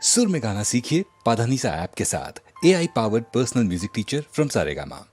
सुर में गाना सीखिए पाधानीसा ऐप के साथ। AI powered personal music teacher from Saregama.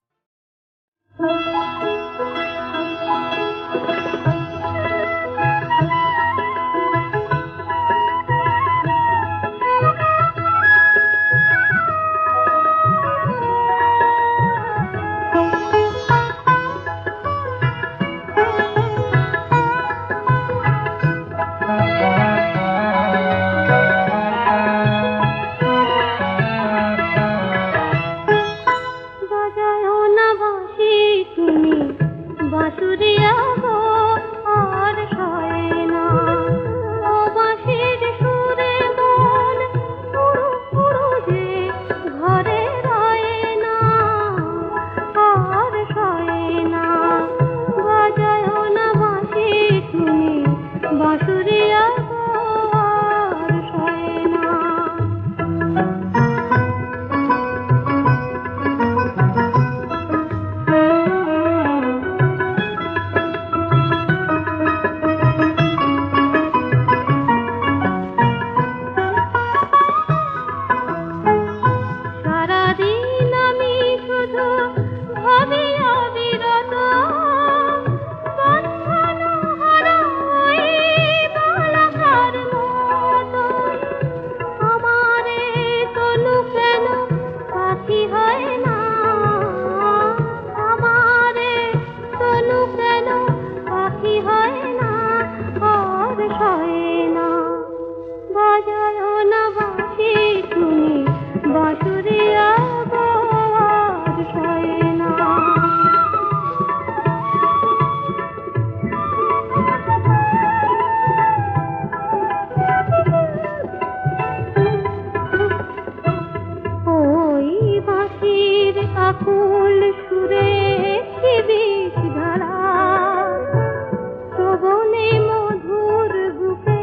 আকুল সুরে শিবিক ধারা শ্রবণে মধুর বুকে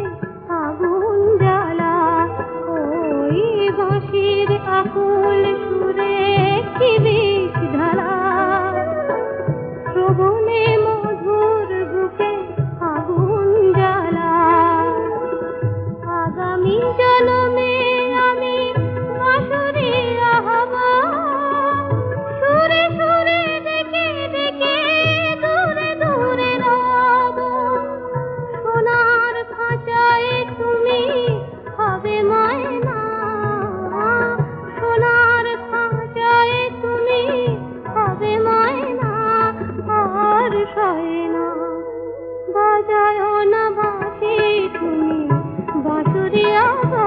আগুন জ্বালা ওই বাঁশির আকুল সুরে শিবিক ধারা শ্রবণে মধুর বুকে আগুন জ্বালা আগামী জন্মে আমি বাঁশুরি আহ্বা বাজায় না বাঁশি তুমি বাঁশুরি আহ্বা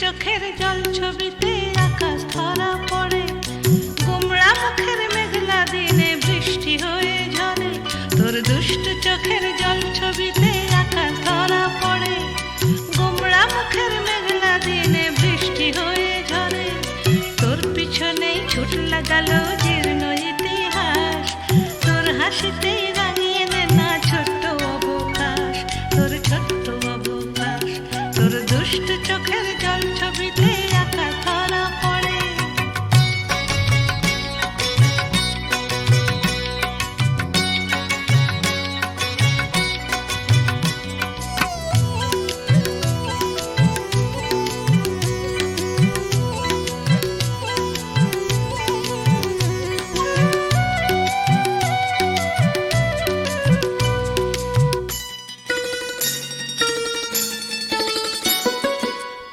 চোখের জল ছবিতে আকাশ ধরা পড়ে, গোমড়া মুখের মেঘলা দিনে বৃষ্টি হয়ে ঝরে। তোর দুষ্টু চোখের জল ছবিতে আকাশ ধরা পড়ে, গোমড়া মুখের মেঘলা দিনে বৃষ্টি হয়ে ঝরে। তোর পিছনেই ছুট লাগালো জীর্ণ ইতিহাস, তোর হাসিতেই রাঙিয়ে দে না ছোট্ট অবকাশ, তোর ছোট্ট অবকাশ। তোর দুষ্টু চোখের জল ছবিতে আকাশ ধরা পড়ে।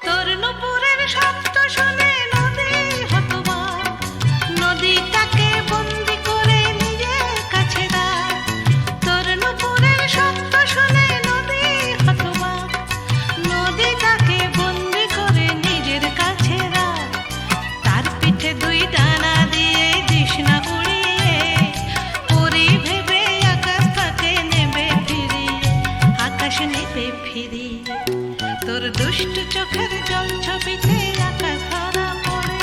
তোর নুপুরের শব্দ শুনে নদী হতবাক, নদীটাকে বন্দি করে নিজের কাছে রাখ। তোর নুপুরের শব্দ শুনে নদী হতবাক, নদীটাকে বন্দি করে নিজের কাছে রাখ। তার পিঠে দুই ডানা দিয়ে দিস না উড়িয়ে, পরি ভেবে আকাশ তাকে নেবে ফিরিয়ে, আকাশ নেবে ফিরিয়ে। তোর দুষ্ট চোখের জল ছবিতে আকাশ ধরা পড়ে।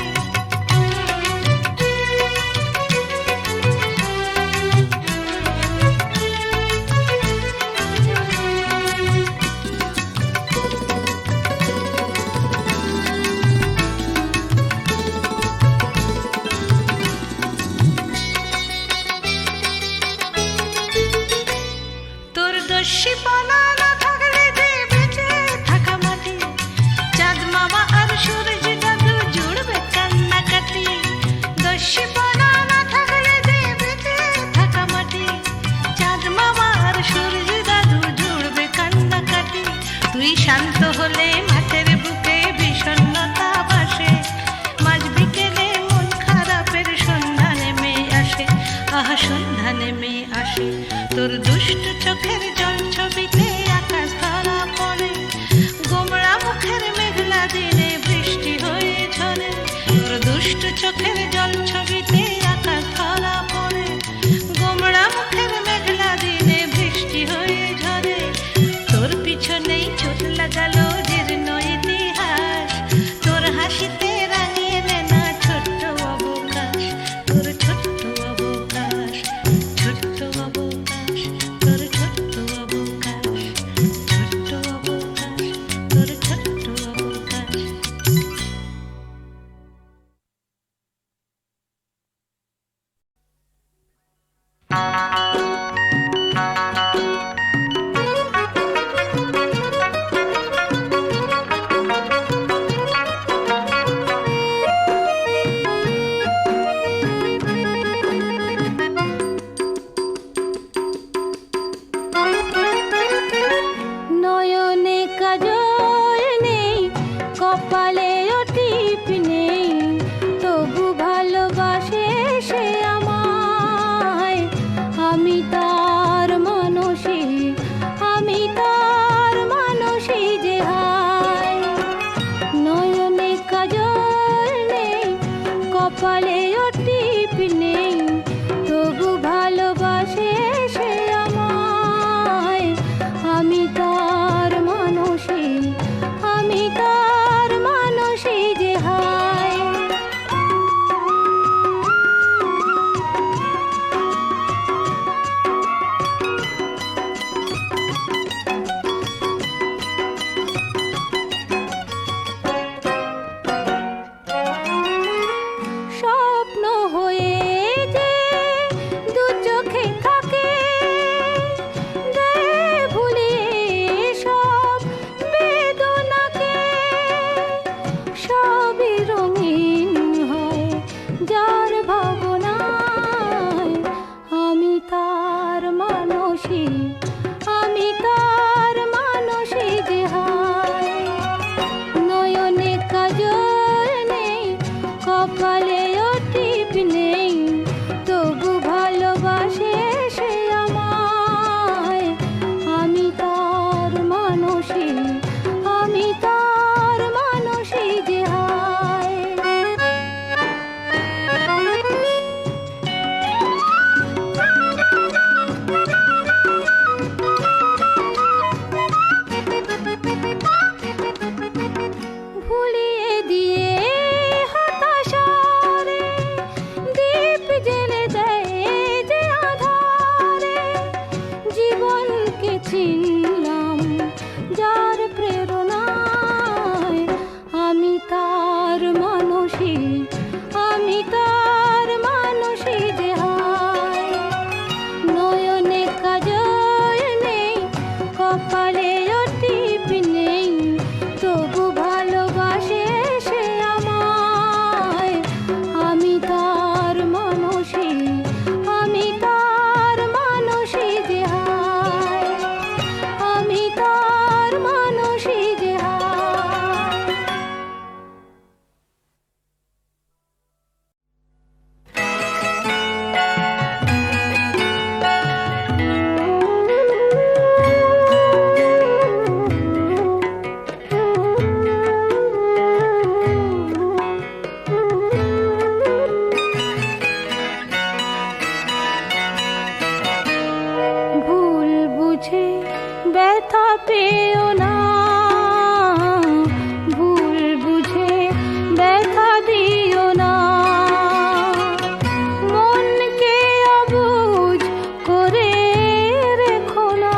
তোর দস্যিপনা না থাকলে যে বেঁচে থাকা মাটি, চাঁদ মামা আর সূর্য দাদু জুড়বে কান্নাকাটি। দস্যিপনা না থাকলে যে বেঁচে থাকা মাটি, চাঁদ মামা আর সূর্য দাদু জুড়বে কান্নাকাটি। তুই শান্ত হলে মাঠের বুকে বিষণ্ণতা বাসে, মাঝ বিকেলে মন খারাপের সন্ধ্যা নেমে আসে, আহা সন্ধ্যা নেমে আসে। তোর দুষ্ট চোখের জল ছবিতে আকাশ ধরা পড়ে, গোমড়া মুখের মেঘলা দিনে বৃষ্টি হয়ে ঝরে। তোর দুষ্ট চোখের জল ছবিতে আকাশ ধরা পড়ে, গোমড়া মুখের মেঘলা দিনে বৃষ্টি হয়ে ঝরে। তোর পিছনেই ছুট লাগালো জীর্ণ ইতিহাস, তোর হাসিতে রাঙিয়ে দে না ছোট্ট অবকাশ, তোর ছোট্ট অবকাশ, ছোট্ট অবকাশ। তোর ছোট্ট অবকাশ, ছোট্ট অবকাশ, তোর ছোট্ট অবকাশ। নয়নে কাজল নেই, কপালে টিপ নেই, তবু ভালোবাসে সে আমায়। আমি তার মানুষী, আমি তার মানুষী যে হায়। নয়নে কাজল নেই, কপালে টিপ নেই, তবু ভালোবাসে সে আমায়। আমি তার মানুষী, আমি তার মানুষী যে হায়। স্বপ্ন হয়ে যে দু চোখে থাকে, দে ভুলিয়ে সব বেদনাকে। সবই রঙিন হয় যার ভাবনায়। আমি তার মানুষী, আমি তার মানুষী যে হায়। নয়নে কাজল নেই, কপালে টিপ নেই, তবু ভালোবাসে সে আমায়। আমি তার মানুষী, আমি তার মানুষী পেও না, ভুল বুঝে ব্যথা দিও না, মনকে অবুঝ করে রেখো না,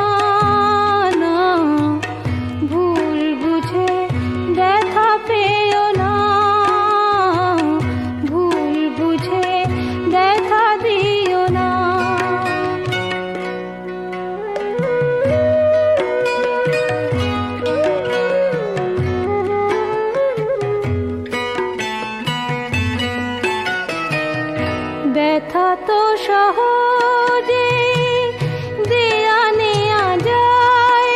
না, ভুল বুঝে ব্যথা পেও না, ভুল বুঝে ব্যথা দিও না। ব্যথা তো সহজে দেয়া নেয়া যায়,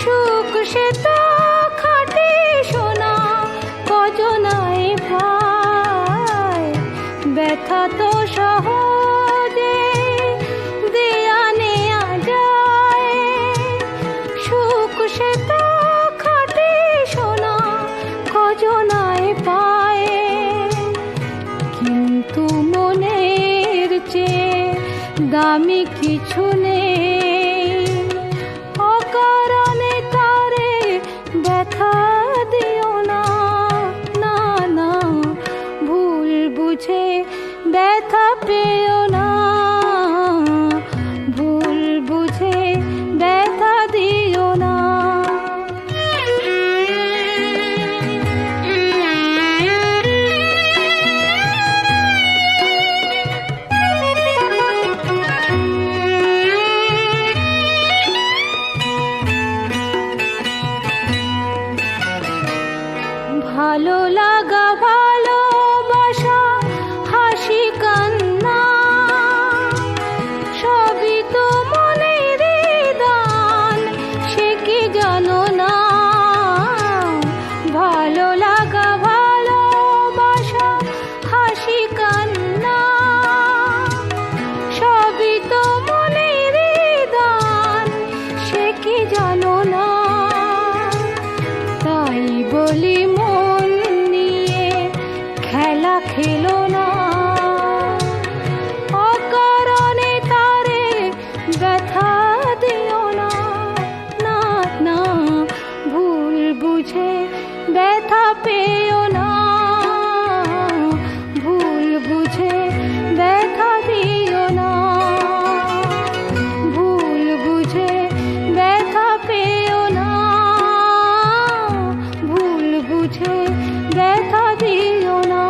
সুখ সে তো খাটে সোনা কজনায় পায়। ব্যথা তো সহজে দেয়া নেয়া যায়, সুখ সে তো খাটে সোনা কজনায় পায়। কিন্তু মনের চেয়ে দামি কিছু নেই, অকারণে তারে ব্যথা দিও না, না, না, ভুল বুঝে ব্যথা পেও না, ভুল বুঝে ব্যথা দিও না। ভালো লাগা ভালোবাসা হাসি কান্না সবই তো মনের দান, সে কি জানো না? ভালো লাগা ভালোবাসা হাসি কান্না সবই তো মনের দান, সে কি জানো না? তাই বলি মন নিয়ে খেলা খেলো না, অকারণে তারে ব্যথা দিও না, না, না, ভুল বুঝে ব্যথা পেও না, ভুল বুঝে ব্যথা দিও না, ভুল বুঝে ব্যথা পেও না, ভুল বুঝে ব্যথা দিও না।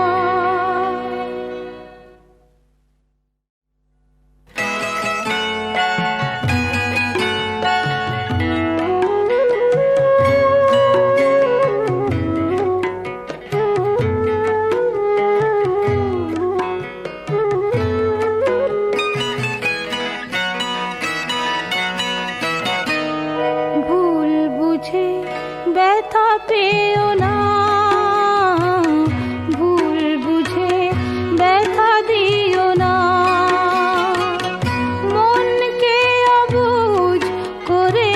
ভুল বুঝে ব্যথা পেও না, ভুল বুঝে ব্যথা দিও না, মনকে অবুঝ করে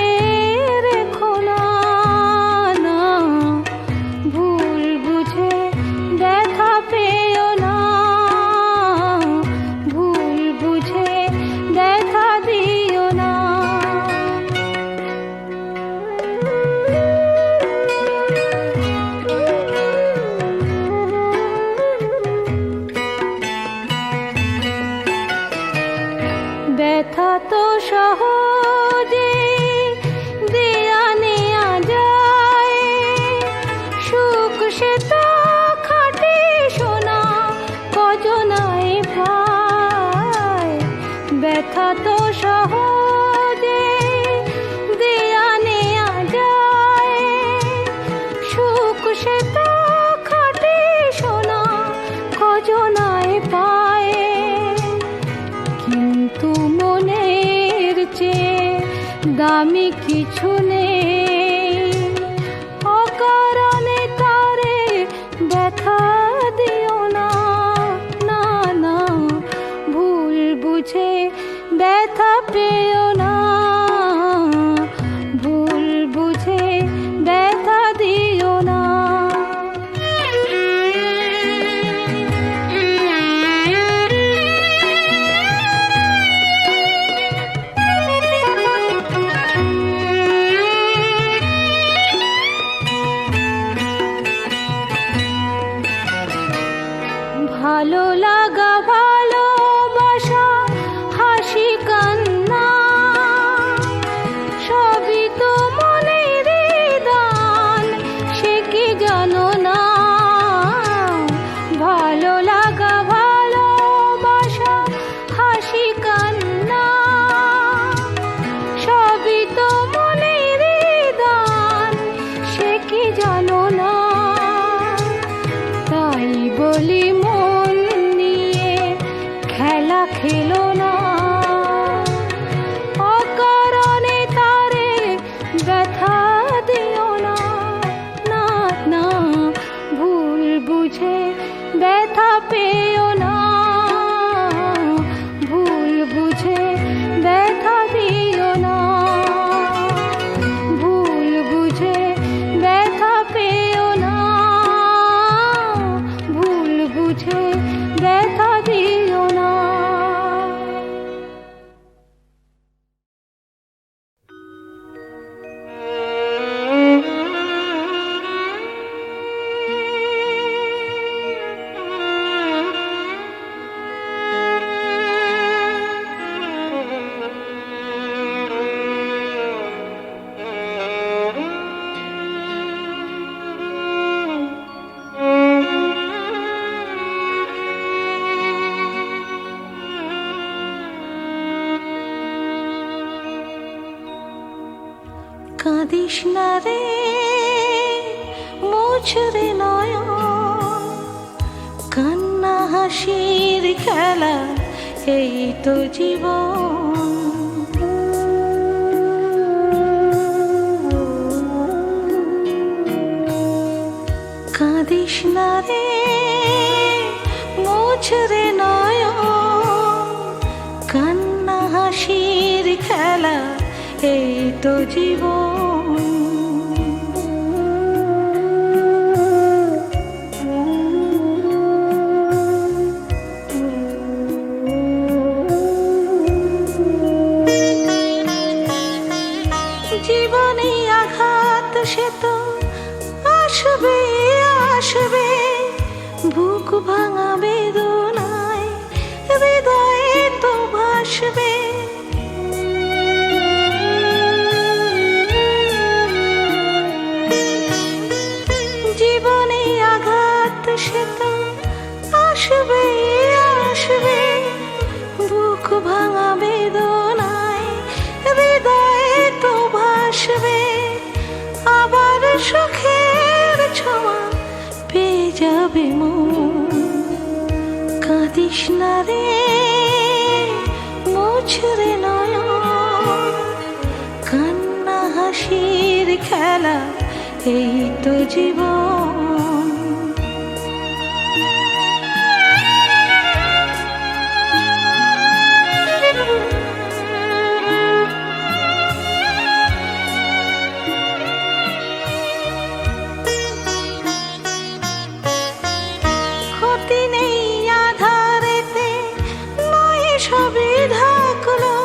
রেখো না, না, ভুল বুঝে ব্যথা পেও না, ভুল বুঝে ব্যথা দিও না। ব্যথা তো সহজে দেয়া নেয়া যায়, সুখ সে তো খাটে সোনা কজনায় পায়। ব্যথা তো সহজে দেয়া নেয়া যায়, সুখ সে তো খাটে সোনা কজনায় পায়। কিন্তু মনের চেয়ে দামি কিছু নেই, অকারণে তারে ব্যথা দিও না, না, না, ভুল বুঝে ব্যথা পেও না, ভুল বুঝে ব্যথা দিও না। ভালো লাগা ভালোবাসা হাসি কান্না সবই তো মনের দান, সে কি জানো না? ভালো লাগা ভালোবাসা হাসি কান্না সবই তো মনের দান, সে কি জানো না? তাই বলি মন নিয়ে খেলা খেলো না, অকারণে তারে ব্যথা দিও না। না না, ভুল বুঝে ব্যথা পেও না, ভুল বুঝে ব্যথা দিও না, ভুল বুঝে ব্যথা পেও না, ভুল বুঝে ব্যথা দিও না। কাঁদিস না রে মোছরে নয়ন, কান্না হাসির খেলা এই তো জীবন। কাঁদিস না রে মোছরে নয়ন, কান্না হাসির খেলা এই তো জীবন। জীবনে আঘাত সে তো আসবে আসবে, বুক ভাঙা বেদনায় হৃদয়ে তো ভাসবে। জীবনে আঘাত সে তো আসবে আসবে, বুক ভাঙা বেদনায় হৃদয়ে তো ভাসবে। আবার সুখের ছোঁয়া পেয়ে যাবে মন। কাঁদিস না রে মোছরে নয়ন, কান্না হাসির খেলা এই তো জীবন। ক্ষতি নেই আধারেতে, নয় সবই ঢাকলো,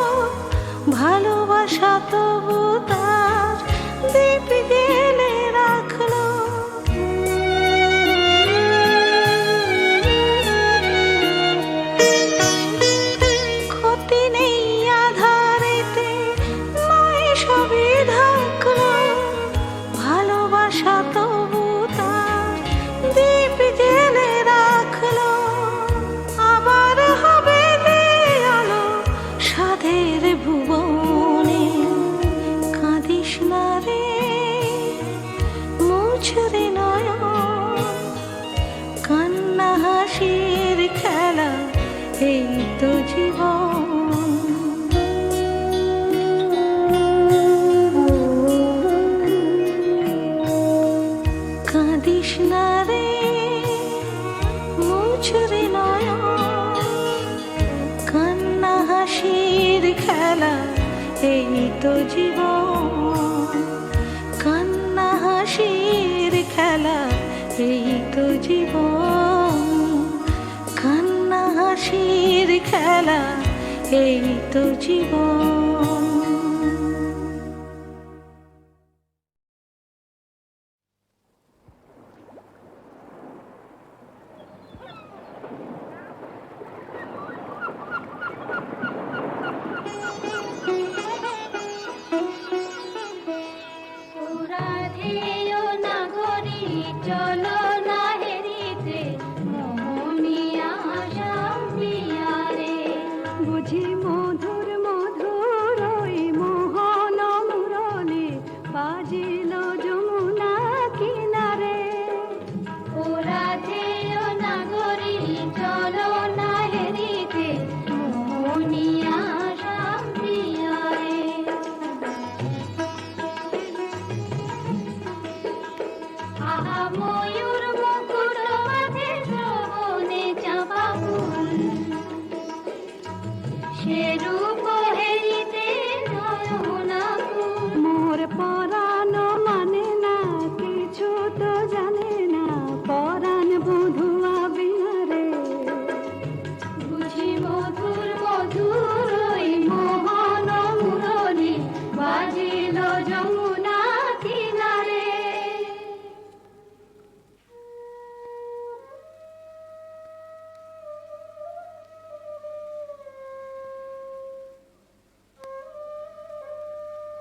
ভালোবাসা তবু তার দীপ জেলে রাখলো। ক্ষতি নেই আধারেতে, নয় সবই ঢাকলো, ভালোবাসা তবু তার দীপ জেলে রাখলো। আবার হবে আলো সাধের ভুবনে। কাঁদিস না রে মোছরে নয়ন, কান্না হাসির খেলা এই তো জীবন। কাঁদিস না রে মোছরে নয়ন, কান্না হাসির খেলা এই তো জীবন। কান্না হাসির খেলা এই তো জীবন। কান্না হাসির খেলা এই তো জীবন।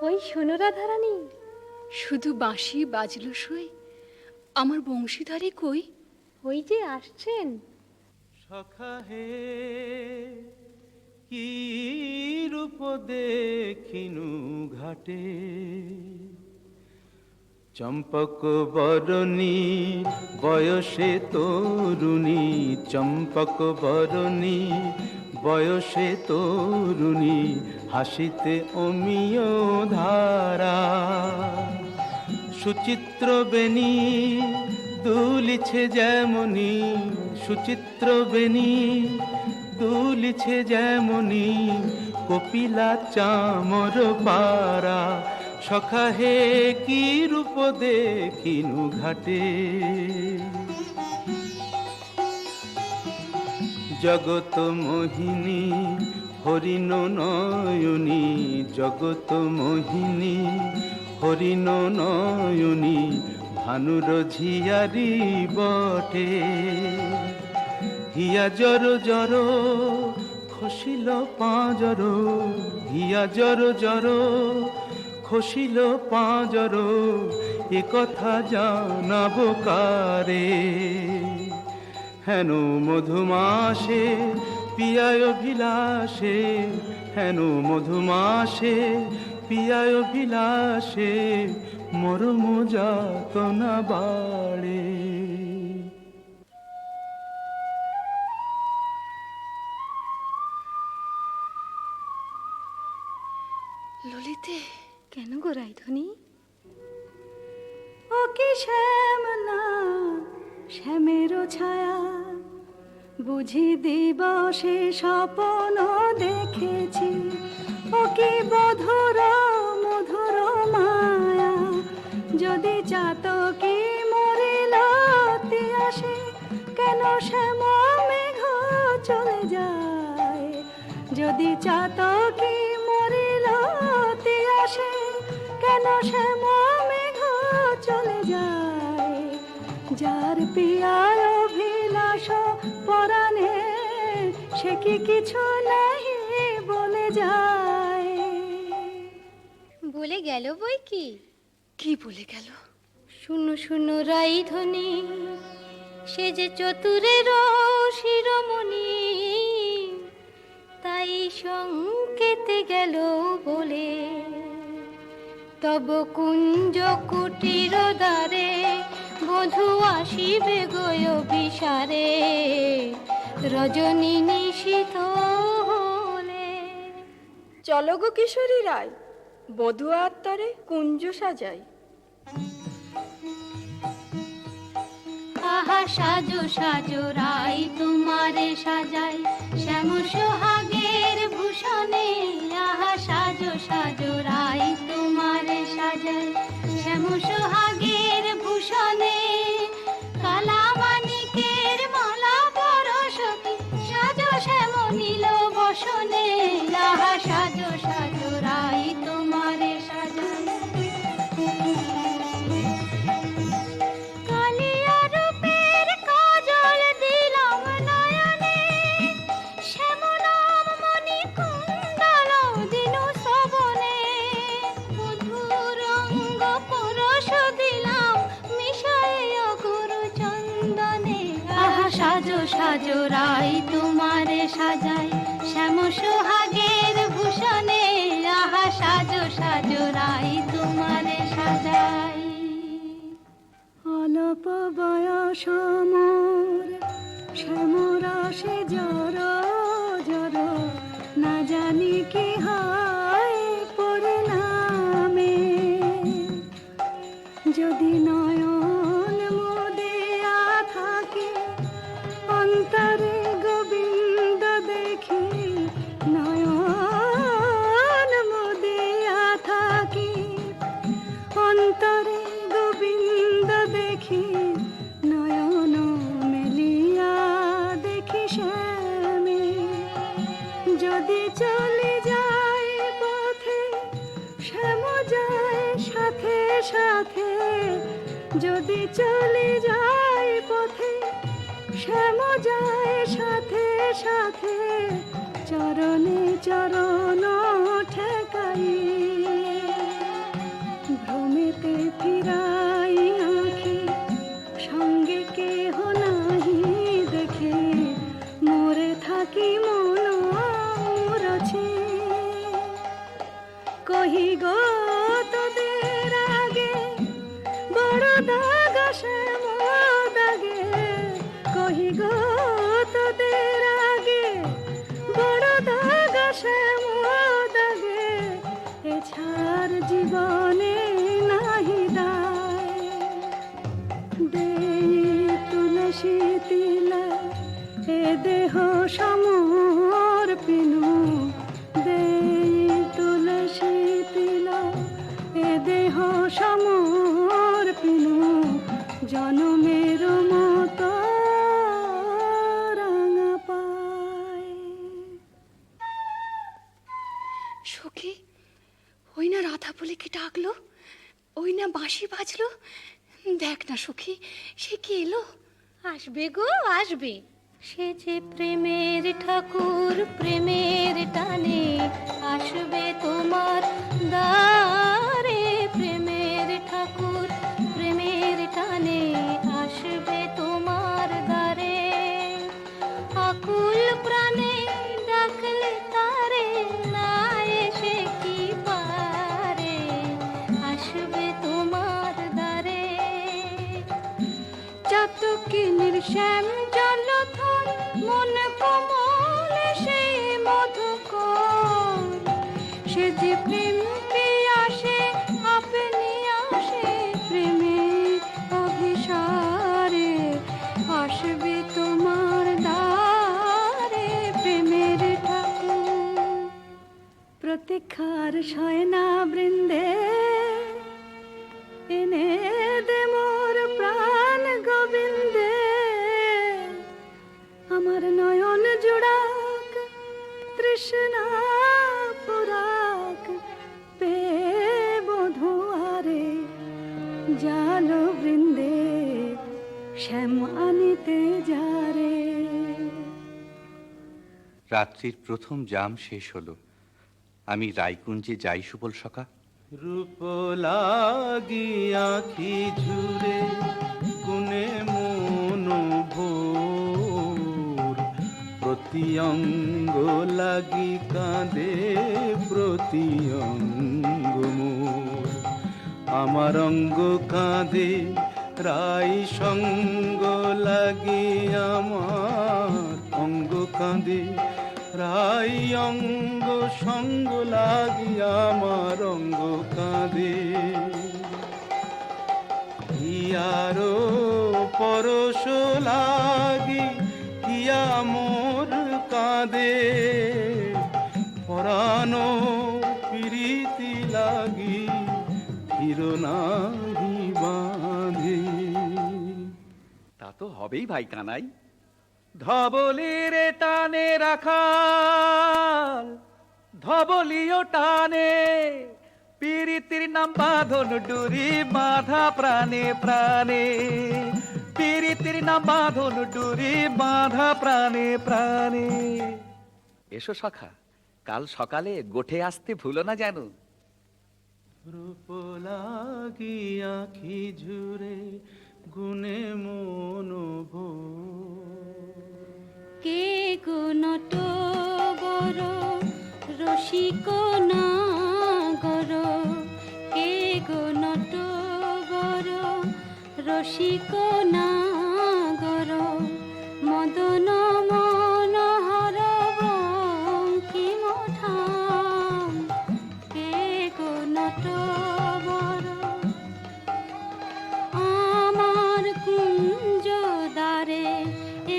ওই শোনো রাধারানী, শুধু বাঁশি বাজলো সই, আমার বংশীধারী কই? ওই যে আসছেন। সখা হে কি রূপ দেখিনু ঘাটে, চম্পক বরণী বয়সে তরুণী, চম্পক বরণী বয়সে তরুণী, হাসিতে অমিয় ধারা। সুচিত্র বেণী দুলিছে যেমনি, সুচিত্র বেণী দুলিছে যেমনি, কপিলা চামর পারা। সখা হে কি রূপ দেখিনু ঘাটে, জগত মোহিনী হরিণ নয়নী, জগত মোহিনী হরিণ নয়নী, ভানুর ঝিয়ারি বটে। হিয়া জর জর খসিল পাঁজর, হিয়া জর জর খসিল পাঁজর, এ কথা জানাবো কারে। হেন মধুমাসে পিয়ায় অভিলাষে, হেন মধুমাসে পিয়ায় অভিলাষে, মরম যাতনা বাড়ে। ললিতে, কেন গো রাইধনী? ও কি শ্যাম না শ্যামের ছায়া, বুঝি দিবসে স্বপন দেখেছি। ও কি মধুর মধুর মায়া, যদি চাতকি মরিল আসে, কেন শ্যাম মেঘ চলে যায়। যদি চাতকি মরিল আসে, কেন শ্যাম মেঘ চলে যায়। যার পিয়ায় অভিলাষ পরাণে, সে কি কিছু নাহি বলে যায়। বলে গেল বই কি? কি বলে গেল? শুনো শুনো রাইধনী, সে যে চতুরের শিরোমণি, তাই সংকেতে গেল বলে। তব কুঞ্জ কুটির দ্বারে বধূ আসিবে গয় বিসারে, রজনী নিশীথ হলে। চলো গো কিশোরী রায়, বধূ আত্মারে কুঞ্জ সাজাই। আহা সাজো সাজো রাই তোমারে সাজাই, শ্যাম সোহাগের ভূষণে। আহা সাজো সাজো রাই তোমারে সাজাই, শ্যাম সোহাগের ভূষণে। কালা মানিকের মালা পরশতি, সাজো শ্যাম নীল বসনে। আহা সাজো সাজো রাই তোমারে সাজাই। কালিয়া রূপের কাজল দিলাম নয়নে, শ্যামলাম মণি কুণ্ডল দিনু শ্রবণে। মধুর অঙ্গ পরশ দিলাম মিশাইয়া গুরু চন্দনে। আহা সাজো সাজো রাই তোমারে সাজাই, শ্যাম সোহাগের ভূষণে। আহা সাজো সাজো রাই তোমারে সাজাই। অল্প বয়স মোর শ্যামরাশে জর জর, না জানি কি হয় পরিণামে। যদি নয়ন মুদিয়া থাকে, অন্তরে গোবিন্দ দেখি। নয়ন মুদিয়া থাকি, অন্তরে গোবিন্দ দেখি। নয়ন মেলিয়া দেখি শ্যামে, যদি চলে যায় পথে, শ্যাম যায় সাথে সাথে। যদি চলে যায় পথে, শ্যাম যায় সাথে সাথে। চরণে চরণ ঠেকাই, এ দেহ সমর পিনু দেই তুলসী তিলা, এ দেহ সমর পিনু জনমের মতো রাঙা পায়। সখী, ওই না রাধা বলে কি ডাকলো, ওই না বাঁশি বাজলো। দেখ না সখী, সে কি এলো। আসবে গো আসবে, সে যে প্রেমের ঠাকুর প্রেমের টানে আসবে তোমার দ্বারে, প্রেমের ঠাকুর প্রেমের টানে আসবে তোমার দ্বারে। আকুল প্রাণে ডাকলে তারে না এসে কি পারে, আসবে তোমার দ্বারে। চাতকিনীর শ্যাম জলধর মন কোমল সেই মধুকর, সে যে প্রেম পিয়াসে আপনি আসে প্রেমে অভিসারে, আসবে তোমার দ্বারে প্রেমের ঠাকুর। প্রতীক্ষার শয়না বৃন্দে এনে দে মোর প্রাণ গোবিন্দে, আমার নয়ন জোড়াক তৃষ্ণা পুরাক পে বধুয়ারে, জাল বৃন্দে শ্যাম আনিতে যারে। রাত্রির প্রথম জাম শেষ হলো, আমি রায়কুঞ্জে যাই সুবল সখা। রূপ লাগি আখি ঝুরে গুনে মন ভোর, প্রতি অঙ্গ লাগি কাঁদে প্রতি অঙ্গ মোর। আমার অঙ্গ কাঁদে রাই সঙ্গ লাগি, আমার অঙ্গ কাঁদে রাই অঙ্গ সঙ্গ লাগি, আমার অঙ্গ কাঁদে। হিয়ারো পরশ লাগি হিয়া মোর কাঁদে, পরানো প্রীতি লাগি হিরো নাহি বাঁধে। তা তো হবেই ভাই কানাই। ধবলির টানে রাখাল ধবলিও টানে, পীড়িতির নাম বাঁধন ডুরি বাঁধা প্রাণে প্রাণে, পীড়িতির নাম বাঁধন ডুরি বাঁধা প্রাণে প্রাণে। এসো সখা, কাল সকালে গোঠে আসতে ভুলো না যেন। রূপ লাগি আখি ঝুরে গুনে মন ভোর। কে গো নটবর রসিক নাগর, কে গো নটবর রসিক নাগর, মদন মনোহর বঙ্কিম ঠাম, কে গো নটবর। আমার কুঞ্জ দ্বারে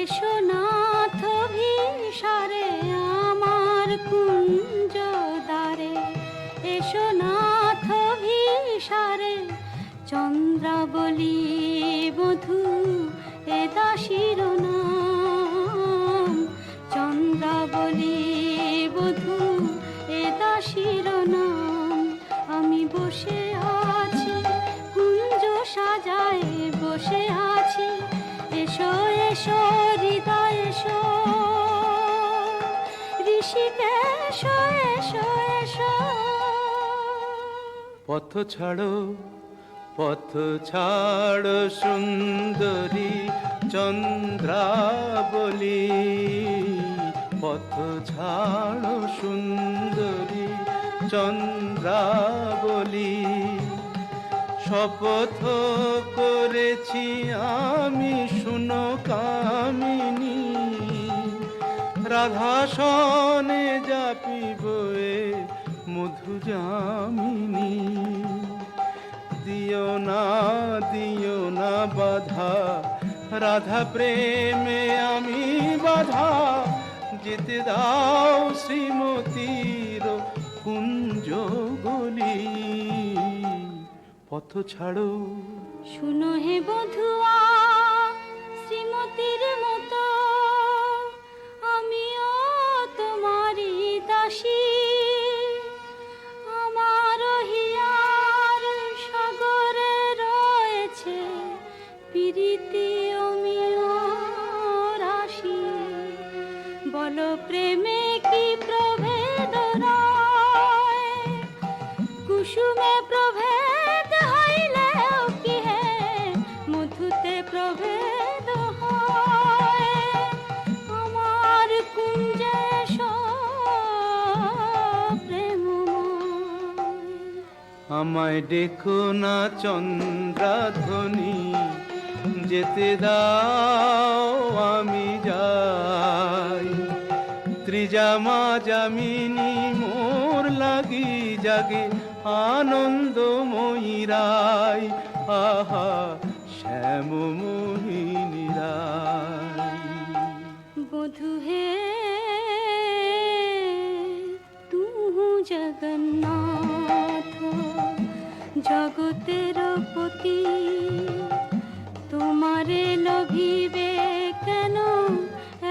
এসো নাথ ভিসারে, আমার কুঞ্জ দ্বারে এসো নাথ ভিসারে। চন্দ্রাবলী বধূ এ দাসীর নাম, চন্দ্রাবলী বধূ এ দাসীর নাম। আমি বসে আছি কুঞ্জ সাজায় বসে আছি, এসো এসো হৃদয় এসো, ঋষিকেশ এসো এসো। পথ ছাড়ো পথ ছাড়ো সুন্দরী চন্দ্রাবলী, পথ ছাড়ো সুন্দরী চন্দ্রাবলী। শপথ করেছি আমি শুনো কামিনী, রাধাসনে যাপিব এ মধু যামিনী। দিও না বাধা রাধা প্রেমে আমি বাধা, যেতে দাও শ্রীমতীর কুঞ্জ গলি। পথ ছাড়ো শুনো হে বধুয়া, শ্রীমতীর মতো আমিও তোমারই দাসী। আমার হিয়ার সাগরে রয়েছে প্রীতি অমিয় রাশি। বলো প্রেমে কি প্রভেদ রয়, কুসুমে প্রভেদ হইলেও কি হে মধুতে প্রভেদ হয়। আমার কুঞ্জে প্রেমময়। আমায় ডেকো না চন্দ্রাধ্বনি, যেতে দাও আমি যাই। ত্রিজামা যামিনী মোর লাগি জাগে আনন্দময়ী রায়। আহা শ্যাম মোহিনী রায়। বধু হে তু জগন্নাথ জগতের পতি, তোমারে লোভিবে কেন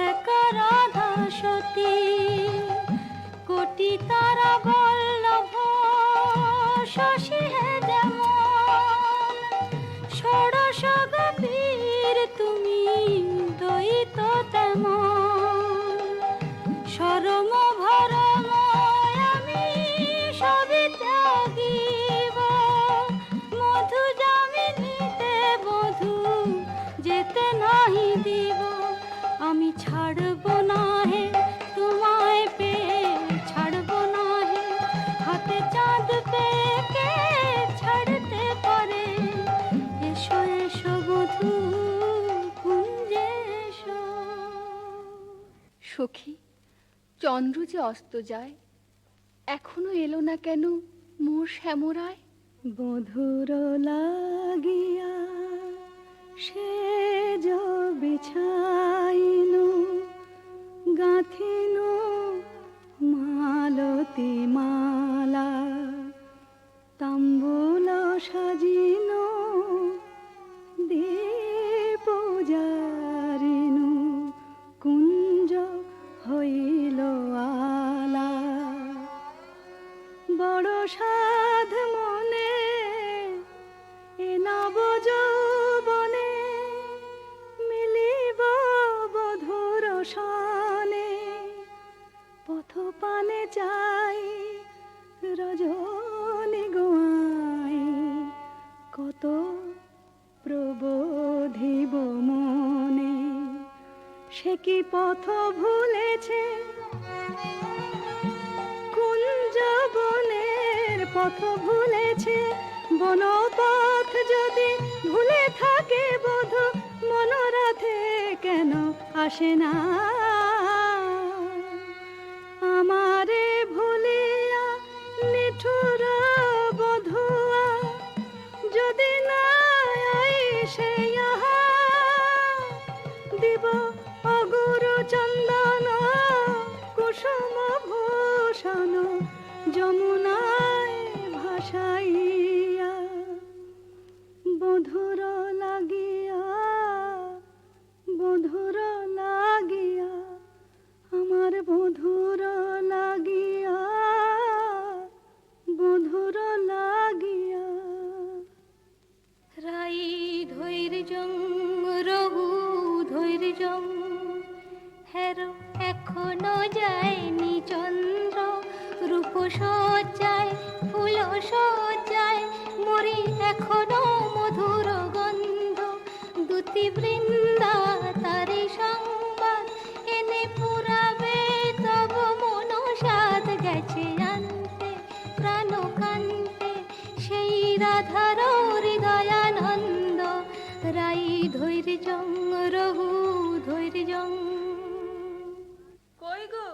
একা রাধা সতী। কোটি তারা বল্লভ শশী হে যেমন, ষোড়শ গোপীর তুমি দ্বৈত তেমন। সরম ভরম আমি সবই ত্যাগিব, মধু যামিনীতে বধূ যেতে নাহি দিব। আমি ছাড়ব না হে তোমায় পেয়ে, ছাড়ব না হে হাতে চাঁদ পেয়ে কে ছাড়তে পারে। এসো এসো বধূ কুঞ্জে এসো। সখী, চন্দ্র যে অস্ত যায়, এখনো এলো না কেন মোর শ্যামরায়। বধুর লাগিয়া সে বিছাইনু গাঁথিনু মালতী মালা। তাম্বুল সাজিনু দীপ জারিনু, কুঞ্জ হইল আলা। বড় সাধ মনে এ নব যৌবনে, মিলিব বধুর সনে। পথ পানে চাই রজনী গোয়াই, কত প্রবোধিব মনে। সে কি পথ ভুলেছে কুঞ্জ বনের পথ ভুলেছে। বনপথ যদি ভুলে থাকে বধূ, মনোরথে কেন আসে না। আমারে ভুলিয়া নিঠুর বধুয়া, যদি না আইসে ইহা দিব অগুরু চন্দন কুসুম ভূষণ যমুনায় ভাসাইয়া। বধুর লাগিয়া, বধুর লাগিয়া, আমার বধুর লাগিয়া, বধুর লাগিয়া। রাই ধৈর্যং রঘু ধৈর্যং, হেরো এখনো যায়নি চন্দ্র। রূপ সজ্জায় ফুল সজ্জায় মরি এখনো মধুর গন্ধ। দুতি বৃন্দা তারি সংবাদ এনে পুরাবে, তব মনসাদ গেছে আনতে প্রাণ কান্তে। সেই রাধার হৃদয়ানন্দ, রাই ধৈর্যং রঘু ধৈর্যং। কই গো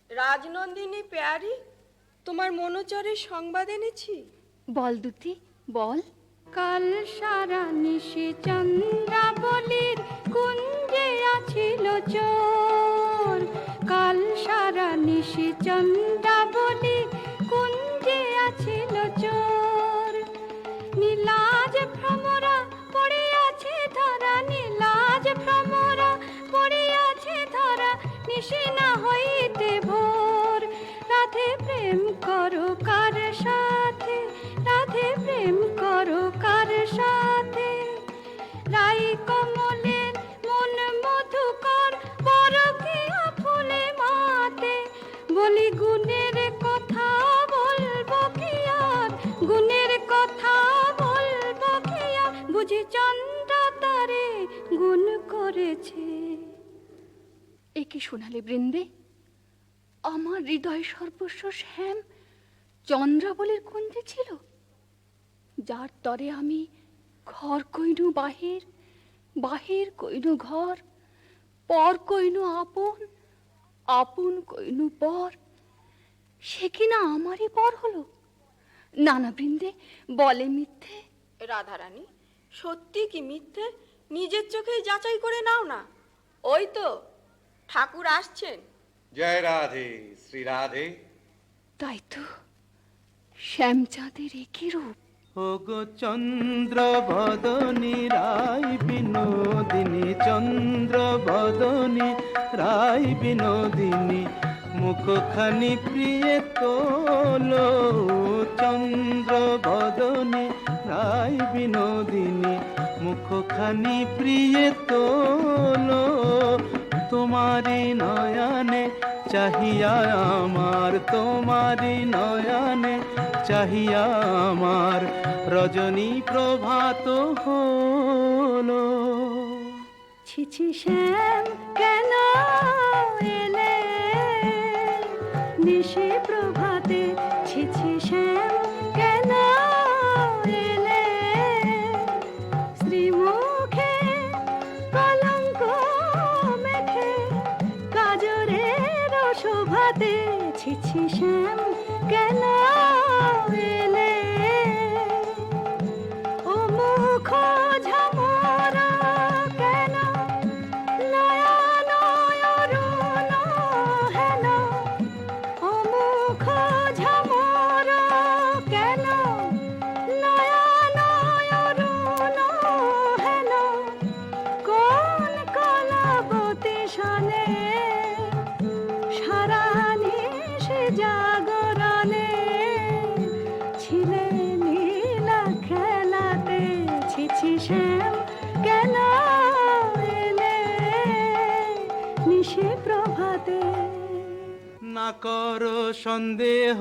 রাজনন্দিনী পেয়ারি, তোমার মনোচরের সংবাদ এনেছি। বল দুতি বল। কাল সারা নিশি চন্দ্রাবলীর কুঞ্জে আছিল চোর, কাল সারা নিশি চন্দ্রাবলীর কুঞ্জে আছিল চোর। নীলাজ ভ্রমরা পড়িয়াছে ধরা, নীলাজ ভ্রমরা পড়িয়াছে ধরা, নিশি না হইতে ভোর। রাধে প্রেম করো কার সাথে, রাধে প্রেম করো কার সাথে। রাই কমলের মন মধুকর, পরকীয়া ফুলে মাতে। বলি গুণের কথা বলবো কি আর, গুণের কথা বলবো কি আর, বুঝি চন্দ্র তারে গুণ করেছে। এ কি শোনালে বৃন্দে? আমার হৃদয় সর্বস্ব শ্যাম চন্দ্রাবলীর কুঞ্জে ছিল, যার তরে আমি ঘর কইনু বাহির, বাহির কইনু ঘর, পর কইনু আপন, আপন কইনু পর। সে কিনা আমারই পর হলো? না না বৃন্দে, বলে মিথ্যে। রাধারানী, সত্যি কি মিথ্যে নিজের চোখেই যাচাই করে নাও না। ওই তো ঠাকুর আসছেন। জয় রাধে, শ্রী রাধে। তাই তো, শ্যামচাঁদের একই রূপ। ওগো চন্দ্র বদনী রায় বিনোদিনী, চন্দ্র বদনী রায় বিনোদিনী, মুখখানি প্রিয়ে তোলো। চন্দ্র বদনী রায় বিনোদিনী, মুখখানি প্রিয়ে তোলো। তোমারি নয়নে চাহিয়া আমার, তোমারি নয়নে চাহিয়া আমার, রজনী প্রভাত হলো। ছিছি শ্যাম কেন এলে নিশি প্রভাতে, ছিছি শ্যাম কেন এলে শ্রীমুখে কলঙ্ক মেখে কাজরের শোভাতে। ছিছি শ্যাম কেন এলে ও মুখ ঝামরা কেন, নয়ন অরুণ হেন ও মুখ ঝামরা কেন, নয়ন অরুণ হেন কোন কলাবতী সনে সারা নিশি জাগরণে ছিলে নীলা খেলাতে। ছিছি শ্যাম কেন এলে নিশি প্রভাতে। না করো সন্দেহ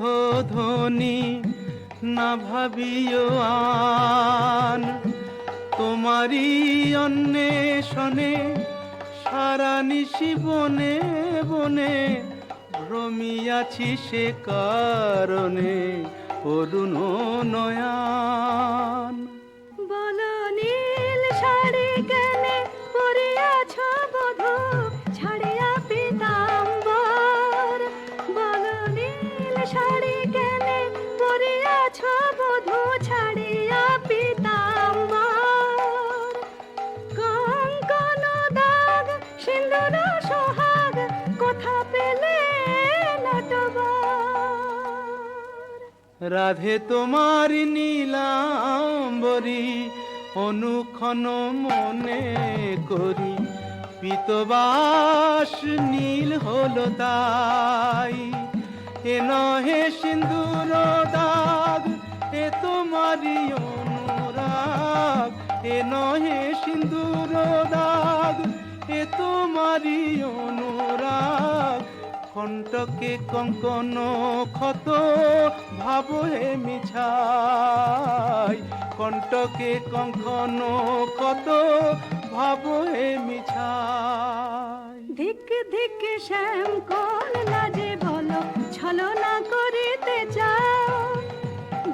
ধ্বনি, না ভাবিও আন, তোমারই অন্বেষণে সারা নিশি বনে বনে ভ্রমিয়াছি, সে কারণে অরুণ নয়ান। বলো নীল শাড়ি কেনে পরিয়াছ বধূ, ছাড়িয়া পীতাম্বর। বলো নীল শাড়ি কেনে পরিয়াছ বধূ, ছাড়িয়া পীতাম্বর। কঙ্কন দাগ সিন্দুর সোহাগ কোথা পেলে নটবর। রাধে তোমার নীলাম্বরী অনুক্ষণ মনে করি, পীতবাস নীল হলো তাই। এ নহে সিন্দুর দাগ, এ তোমারই অনুরাগ। এ নহে সিন্দুর দাগ, এ তোমারই অনুরাগ। কণ্টকে কঙ্কন ক্ষত ভাব হে মিছাই, কণ্টকে কঙ্কন ক্ষত ভাব হে মিছাই। ধিক ধিক শ্যাম কোন লাজে বলো ছলনা করিতে চাও।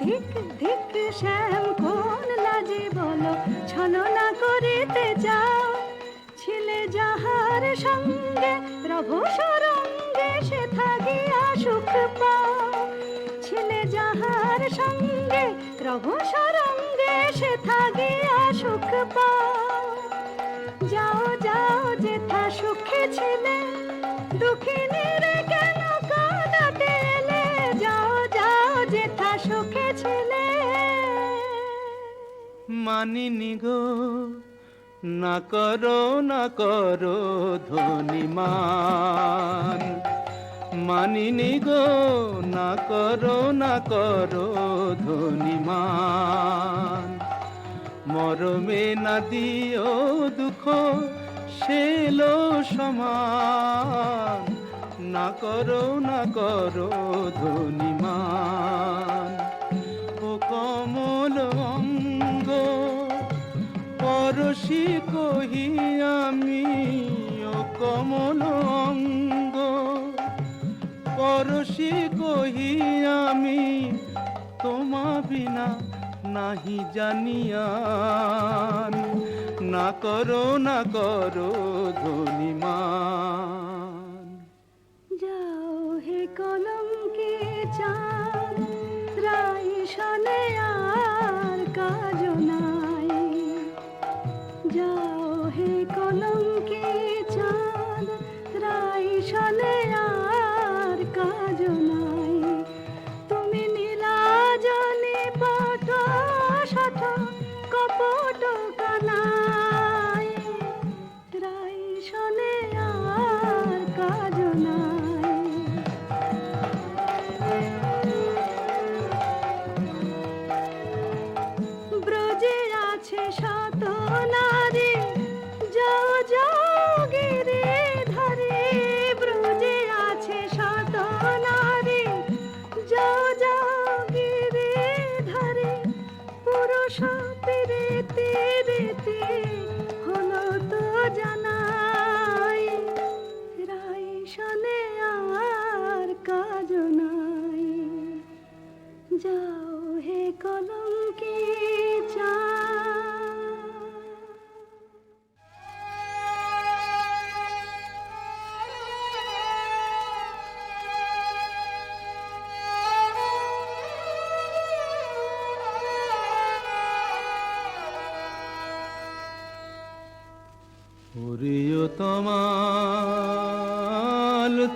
ধিক ধিক শ্যাম কোন লাজে বলো ছলনা করিতে চাও। ছিলে যাহার সঙ্গে প্রভু সরঙ্গে, সে থাকিয়া সুখ পাও। ছিলে যাহার সঙ্গে প্রভু সরঙ্গে, সেথা গিয়া সুখ পাও। যাও যাও যেথা সুখে ছিলে, দুঃখিনীর কেন কাঁদাতে এলে? যাও যাও যেথা সুখে ছিলে। মানিনি গো না করো ধনীমান, মানিনি গো না করো ধনীমান। মরমে না দিও দুঃখ সেলো সমান, না করো ধনীমান। ও কমল অঙ্গ পরশি কহি আমি, ও কমল অঙ্গ পরশি কহি আমি, তোমা বিনা নাহি জানিয়ান, না করো ধনীমান। যাও হে কলঙ্কে চাঁদ, রাই শনে আর কাজ নাই। যাও হে কলঙ্কে চাঁদ, রাই শনে আর কাজ নাই। তুমি নীলাজনে পট শঠ কপট কানাই, রাই শনে আর কাজ নাই। ব্রজে আছে শত নারী, যাও যাও গিরি ধরে। ব্রজে আছে শত নারী, যাও যাও গিরি ধরে। পুরুষ পিরিতি রীতি হলো তো জানাই, রাই শনে আর কাজ নাই। যাও হে কলঙ্কি চাঁদ। ওরিও তমাল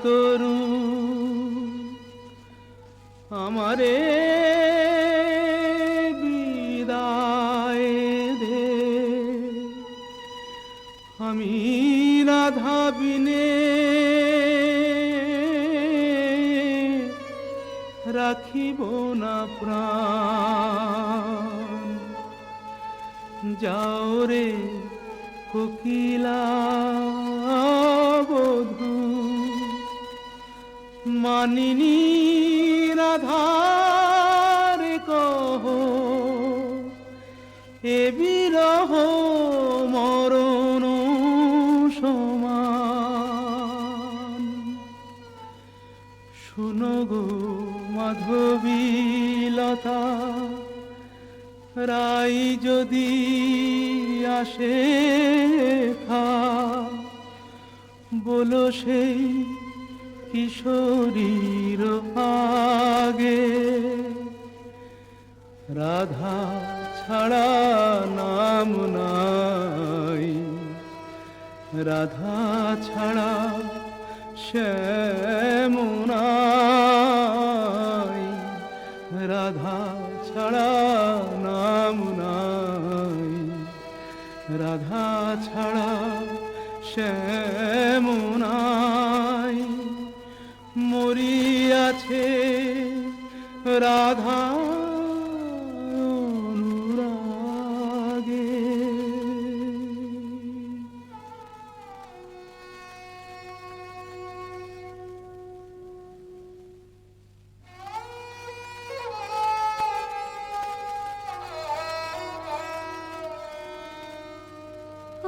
তরু আমারে বিদায় দে, আমি রাধা বিনে রাখিব না প্রাণ। যাও রে কোকিলা বধূ, মানিনী রাধার কহ, এ বিরহ মরণ সমান। শুনো গো মাধবী লতা, রাই যদি আসে থা, বলো সেই কিশোরীর আগে, রাধা ছাড়া নাম নাই, রাধা ছাড়া শ্যাম নাই, রাধা ছাড়া নাম নাই, রাধা ছাড়া শ্যাম নাই। মরিয়াছে রাধা অনুরাগে।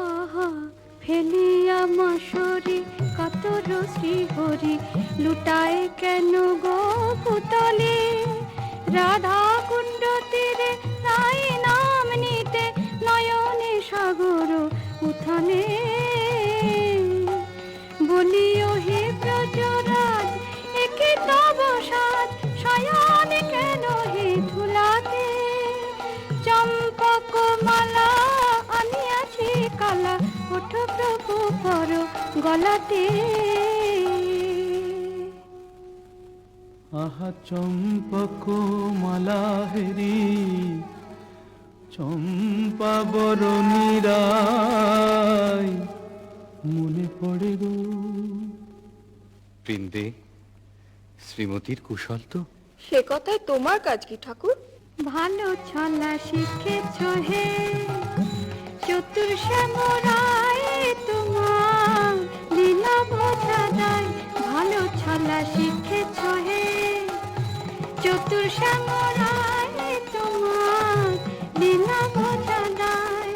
আহা ফেলিয়া মশরি কাতর শ্রীহরি, লুটায় কেন গো পুতলে? রাধা কুণ্ড তীরে রাই নাম নিতে, নয়নে সাগর উথানে। বলিও হে ব্রজরাজ, একে তব সাজ, শয়নে কেন হে ধুলাতে? চম্পক গলাতে। আহা চম্পক মালা হেরি চম্পা বরণী রায় মনে পড়ে গো। বৃন্দে, শ্রীমতীর কুশল তো? সে কথায় তোমার কাজ কি ঠাকুর? ভালো ছলা শিখেছ হে চতুর শ্যামরায়, তোমার লীলা বোঝা যায়। ভালো ছলা শিখেছ হে চতুর শ্যামরায়, তোমার লীলা বোঝা যায়।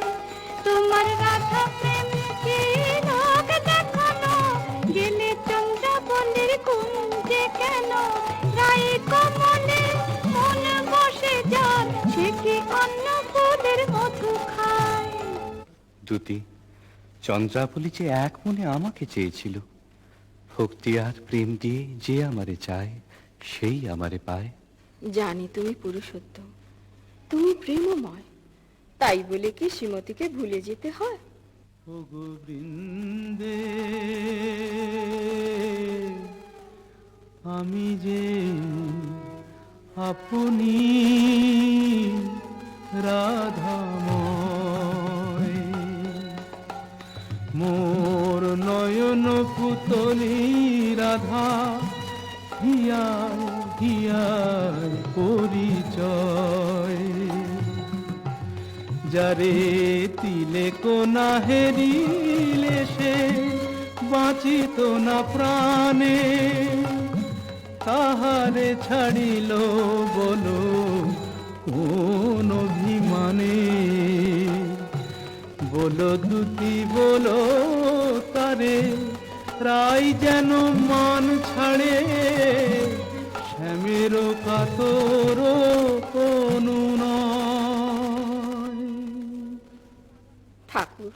তোমার রাধা প্রেম কি লোক দেখানো, গেলে চন্দ্রাবলীর কুঞ্জে কেন? রাই কমলে মন বসে যার, সে কি অন্য ফুলের মধু খায়? দুতি, চন্দ্রাবলী যে এক মনে আমাকে চেয়েছিল। ভক্তি আর প্রেম দিয়ে যে আমারে চায়, সেই আমারে পায়। জানি তুমি পুরুষোত্তম, তুমি প্রেমময়, তাই বলে কি শ্রীমতীকে ভুলে যেতে হয়? ও গোবিন্দে আমি যে আপনি রাধাময়, মোর নয়ন পুতলি রাধা হিয়ার হিয়ার পরিচয়। যারে তিলে কোনা হেরিলে সে বাঁচিত না প্রাণে, তাহারে ছাড়িল বলো কোন অভিমানে। বলো দুতি বলো তারে, রাই যেন মান ছাড়ে, শ্যামের কাতর অনুনয়। ঠাকুর,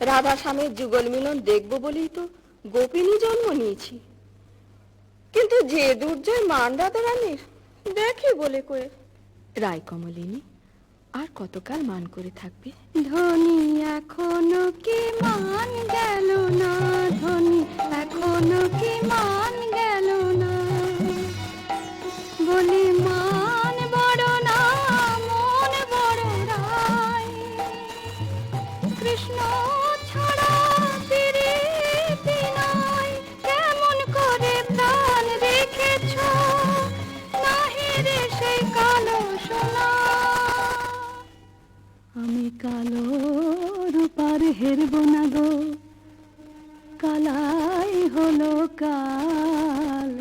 রাধা স্বামীর যুগল মিলন দেখবো বলেই তো গোপিনী জন্ম নিয়েছি, কিন্তু যে দুর্জয় মান রাধা রানীর দেখি বলে কয়ে। রায় কমলিনী আর কতকাল মান করে থাকবে? ধনী এখনো কি মান গেল না, ধনী এখনো কি মান গেল না? বলি মান বড় না মন বড় রায়, কৃষ্ণ ছাড়া প্রীতি নাই। কেমন করে প্রাণ রেখেছ, নাহি রে সেই কালো সোনা। আমি কালো রূপার হেরব না গো, কালাই হলো কাল।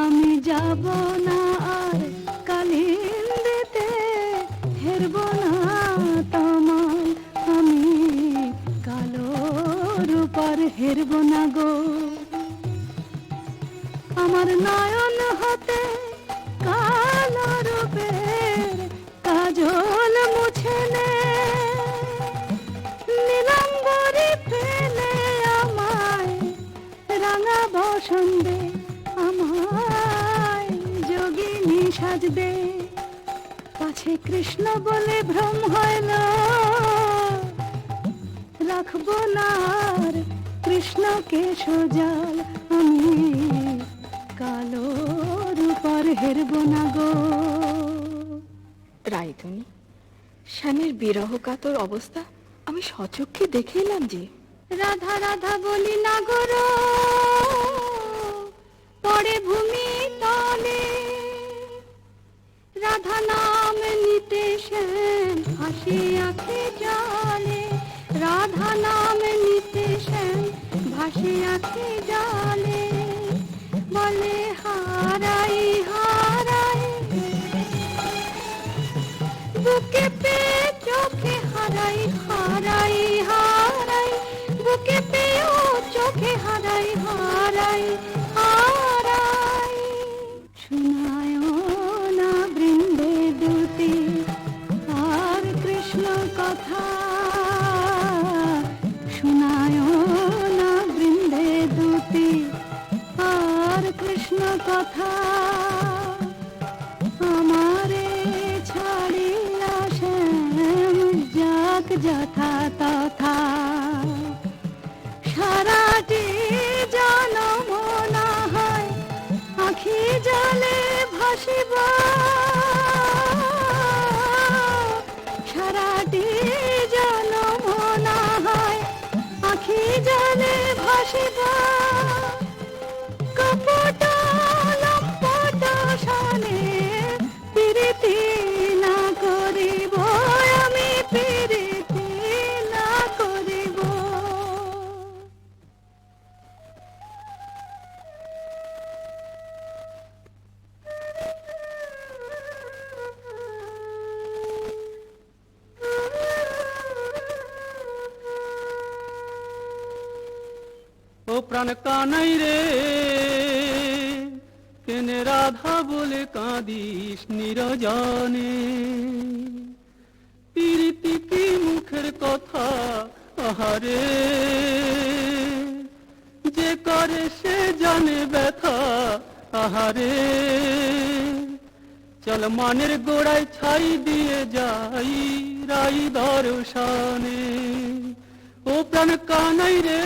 আমি যাব না আর কালিন্দিতে, হেরব না তমাল। আমি কালো রূপার হেরব না গো। আমার নয়ন হতে কালো রূপের কাজল মুছে নে, নীলাম্বরী ফেলে আমায় রাঙা বসন্দে, আমায় যোগিনী সাজবে। পাছে কৃষ্ণ বলে ভ্রম হয় না, রাখবো না আর কৃষ্ণকে সোজাল। আমি কালো রূপার হেরব না গো। রায়ধনী, স্বামীর বিরহ কাতর অবস্থা আমি সচক্ষে দেখে এলাম যে। রাধা রাধা বলি না গো, পড়ে ভূমি তলে। রাধা নাম নিতে শ্যাম হাসি আঁখে জলে, রাধা নাম নিতে শ্যাম ভাসে আঁখে জলে। বলে হারাই হারাই বুকে পে চোখে হারাই, হারাই হারাই বুকে পেও চোখে হারাই, হারাই হারাই। শোনায় না বৃন্দে দুতি আর কৃষ্ণ কথা, শোনায় না বৃন্দে দুতি আর কৃষ্ণ কথা। আমারে ছাড়িয়া শ্যাম যাক যথা তথা, সারা সারাটি জনম না হয় আখি জলে ভাসিব, সারাটি জনম না হয় আখি জলে ভাসিব, কপট লম্পট সনে প্রীতি না করিব, আমি প্রীতি না করিব। ও প্রাণ কানাই রে, কেনে রাধা বলে কাঁদিস নিরজনে, প্রীতি কি মুখের কথা আহারে, যে করে সে জানে ব্যথা আহারে, চল মানের গোড়ায় ছাই দিয়ে যাই রাই দর্শনে। ও প্রাণ কানাই রে,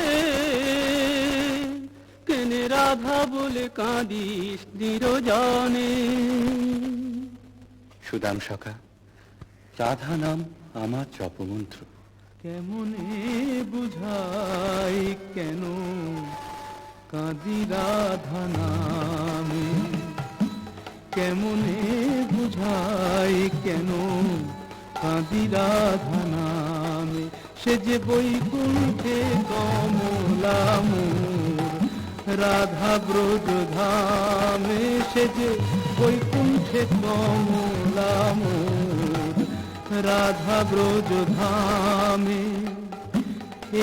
কেনে রাধা বলে কাঁদিস নিরজনে। সুদাম সখা, রাধা নাম আমার জপমন্ত্র। কেমনে বুঝাই কেন কাঁদি রাধা নামে, কেমনে বুঝাই কেন কাঁদি রাধা নামে, সে যে বৈকুণ্ঠে কমলা মোর রাধা ব্রজ ধামে, সে যে বৈকুণ্ঠে কমলা মোর রাধা ব্রজ ধামে।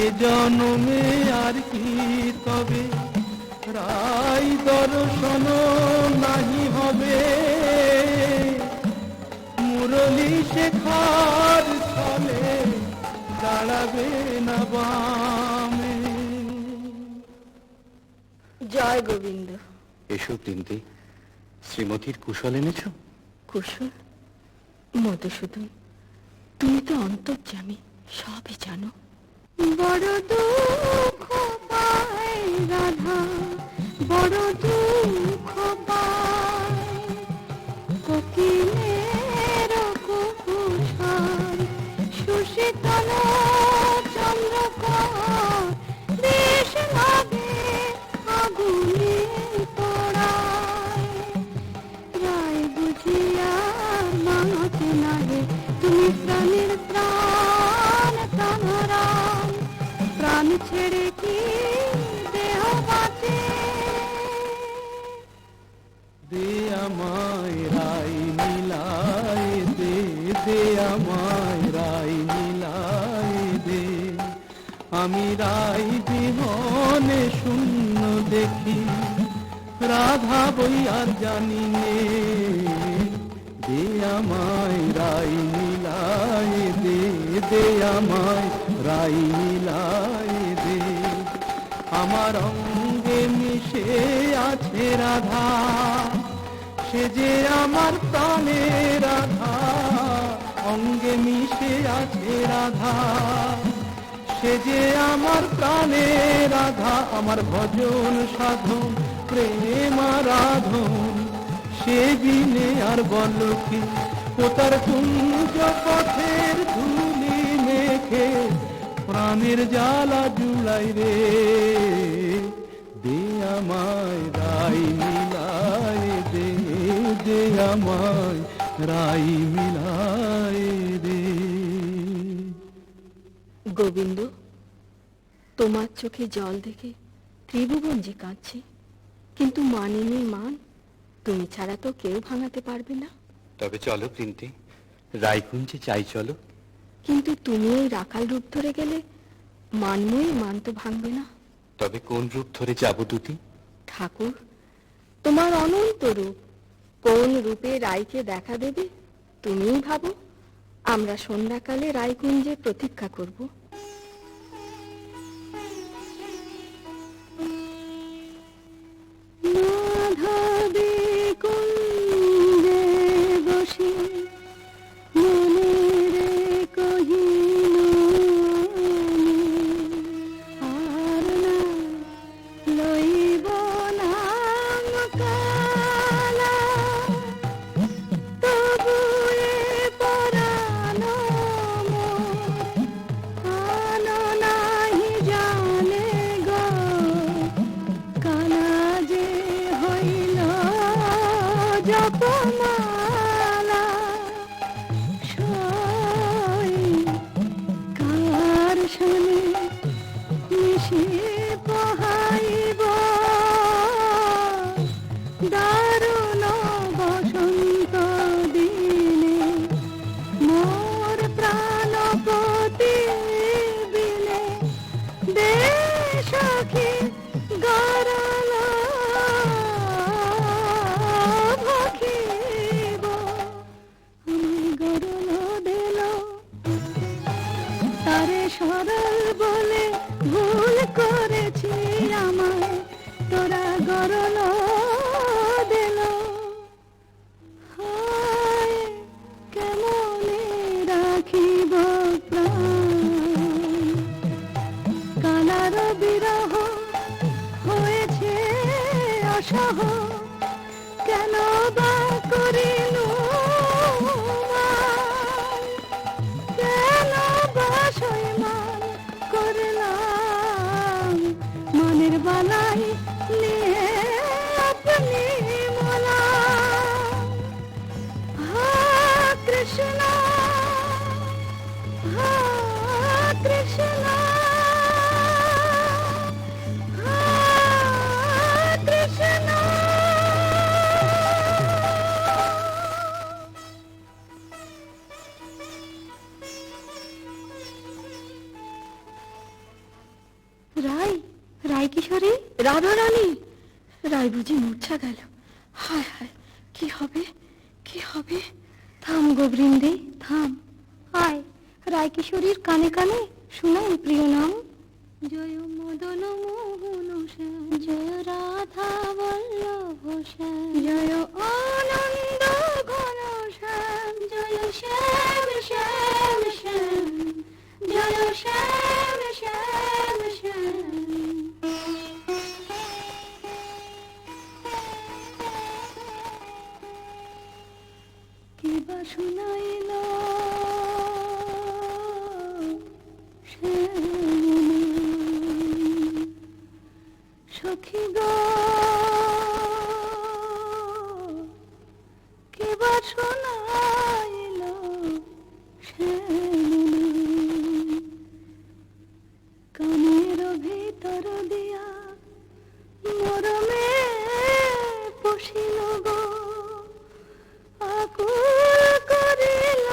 এ জনমে আর কি তবে রাই দর্শন নাহি হবে, মুরলী শেখার ছলে দাঁড়াবে না বামে। জয় গোবিন্দ। এসো বৃন্দে, শ্রীমতীর কুশল এনেছ? কুশল? মধুসূদন, তুমি তো অন্তর্যামী, সবই জানো। বড় দুঃখ পায় রাধা, বড় দুঃখ পায়, কোকিলের কুকুর সুশীতল চন্দ্রকর, দেশ লাগে আগুনে পোড়ায়, রায় বুঝিয়া মানতে নাহে তুমি প্রাণের প্রাণ প্রাণরাম, প্রাণ ছেড়ে কি দেহ বাঁচে। দে আমায় রাই মিলায় দে, দে আমায় রাই মিলায় দে, আমি রাই বিহনে শূন্য দেখি, রাধা বই আর জানি নে। দে আমায় রাই মিলায় দে, দে আমায় রাই মিলায় দে, আমার অঙ্গে মিশে আছে রাধা, সে যে আমার প্রাণে রাধা, অঙ্গে মিশে আছে রাধা, সে যে আমার প্রাণে রাধা, আমার ভজন সাধন প্রেম আরাধন, সে বিনে আর বল কি, ও তার কুঞ্জ পথের ধুলি মেখে প্রাণের জ্বালা জুড়াই রে। দে আমায় রাই মিলায় দে, দে আমায় রাই মিলায় দে। গোবিন্দ, তোমার চোখে জল দেখে ত্রিভুবন যে কাঁদছে, কিন্তু মানিনী মান তুমি ছাড়া তো কেউ ভাঙাতে পারবে না। তবে চলো বৃন্দে, রায়কুঞ্জে চাই চলো। কিন্তু তুমি এই রাখাল রূপ ধরে গেলে মানময়ী মান তো ভাঙবে না। তবে কোন রূপ ধরে যাব দুটি? ঠাকুর, তোমার অনন্ত রূপ, কোন রূপে রায়কে দেখা দেবে তুমিই ভাবো। আমরা সন্ধ্যাকালে রায়কুঞ্জে প্রতীক্ষা করব। মাধবী কুঞ্জে বসে মনেরে কহিনু, আর না জপমালা সই কার শোনে মিশিয়ে পোহাইব দারুণ বসন্ত দিনে মোর প্রাণপতি বিনে দেশকে গরল ভখিব আমি গরল দিল তারে সরল বলে ভুল করেছি আমায় তোরা গরল দিল হায় কেমনে রাখিব প্রাণ কালার বিরহ হয়েছে অসহ কেন বা করিল কেন বা সইমান করলাম মনের বালাই নিয়ে আপনি মোলা হা কৃষ্ণ হা কৃষ্ণ হা কৃষ্ণ রায় রায় কিশোরী রাধা রানী রায় বুঝি মূর্ছা গেল হায় হায় কি হবে কি হবে থাম গো বৃন্দে থাম আয় রায় কিশোরীর কানে কানে শোনাই প্রিয় নাম জয় মদন মোহন শ্যাম জয় রাধা বল্লভ শ্যাম জয় আনন্দ ঘন শ্যাম জয় শ্যাম শ্যাম শ্যাম জয় শ্যাম শ্যাম শ্যাম কিবা শুনাইল সখী গো কিবা শুনাইল কানের ভিতর দিয়া মরমে পশিল গো আকুল করিল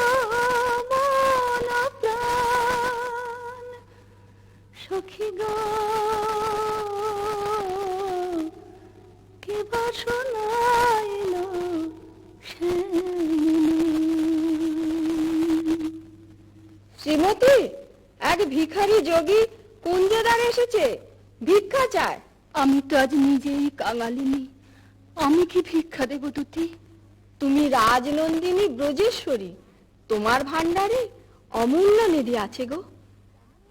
মন প্রাণ সখী গো কিবা শোনাইল শ্রীমতী এক ভিখারি যোগী কুঞ্জদান এসেছে ভিক্ষা চায় আমি তো আজ নিজেই কাঙালিনী আমি কি ভিক্ষা দেব দুটি তুমি রাজনন্দিনী ব্রজেশ্বরী তোমার ভান্ডারে অমূল্য নিধি আছে গো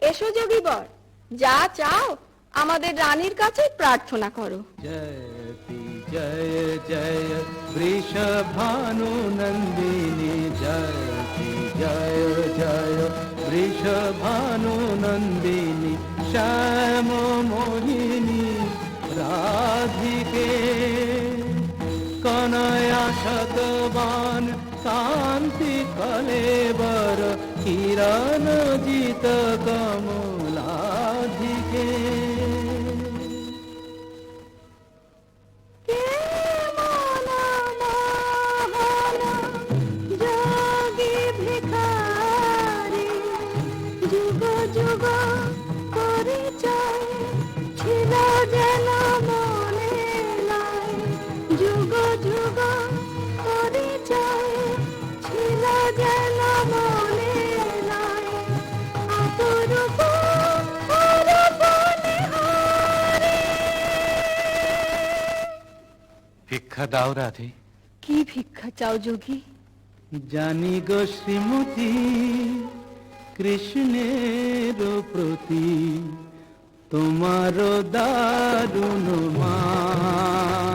এসো যোগী বর যা চাও আমাদের রানীর কাছে প্রার্থনা করো जयति जय जय वृषभानु नन्दिनी जयति जय जय वृषभानु नन्दिनी श्याम मोहिनी राधिके कनया शतवान कांति कलेवर किरण जित कमलाधिके যোগী ভিখারি যুগ যুগ পরিচয় ছিল যেন মনে নাই যুগ যুগ পরিচয় ছিল যেন মনে নাই অপরূপ অরূপ নিহারি ভিক্ষা দাও রাধে কি ভিক্ষা চাও যোগী জানি গো শ্রীমতী কৃষ্ণের প্রতি তোমার দারুণ মান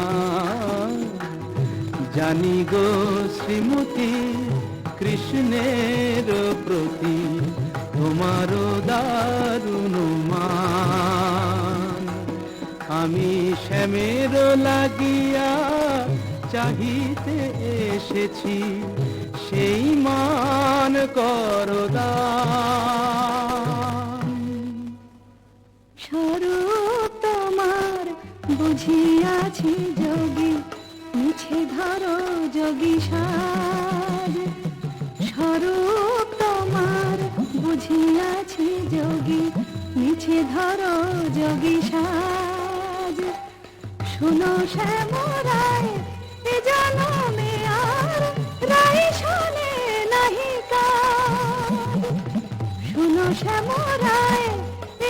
জানি গো শ্রীমতী কৃষ্ণের প্রতি তোমার দারুণ মান আমি শ্যামের লাগিয়া চাহিতে এসেছি, সেই মান করদান। স্বরূপ তোমার বুঝিয়াছি যোগী, মিছে ধরো যোগী সাজ। স্বরূপ তোমার বুঝিয়াছি যোগী, মিছে ধরো যোগী সাজ। শোনো শ্যামরায় এ জনমে আর রাই শোনে নাহি কাজ। শোনো শ্যামরায়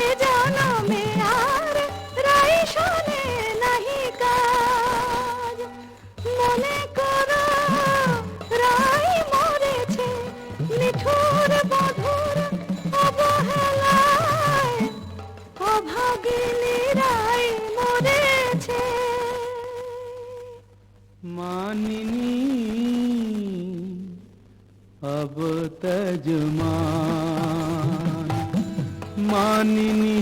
এ জনমে আর রাই শোনে নাহি কাজ। মনে করো রাই মরেছে নিঠুর বধুর অবহেলায়, অভাগিনী রাই মরেছে। মানিনী अब तजमान, मानिनी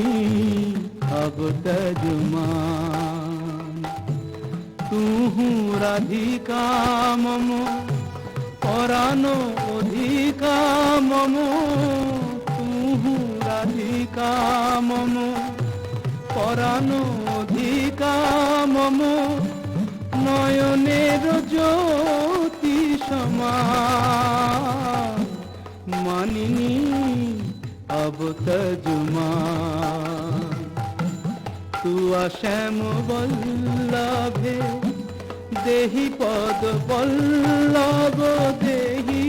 अब तजमान। तू राधिका मम परानो अधिका मम, तू राधिका मम परानो अधिका मम। নয়নের জ্যোতি সমান, মানিনী अब तजुमान। तू শ্যাম বল্লভে দেহি পদ পল্লব, দেহি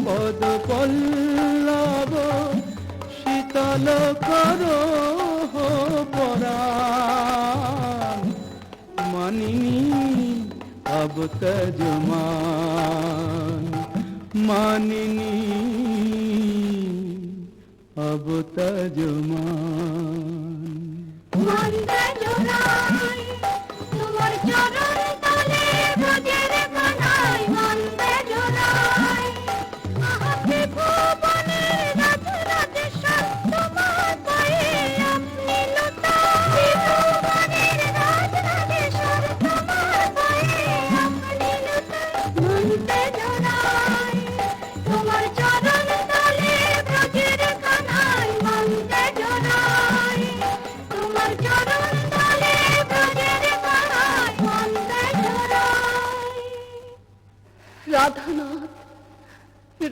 পদ পল্লব। শীতল করো পরাণ, মানিনী अब तजुमान। मानिनी अब तजुमान। মন্দে জোড়াই তোমার চরণ তলে ব্রজের কানাই, মন্দে জোড়াই আহাতে ভুবনের রাজ রাজেশ্বর তোমার পায়ে আপনি লুটাই। ভুবনের রাজ রাজেশ্বর তোমার পায়ে আপনি লুটাই। মন্দে জোড়াই তোমার চরণ তলে ব্রজের কানাই, মন্দে জোড়াই তোমার চরণ তলে ব্রজের কানাই, মন্দে জোড়াই। রাধানাথ,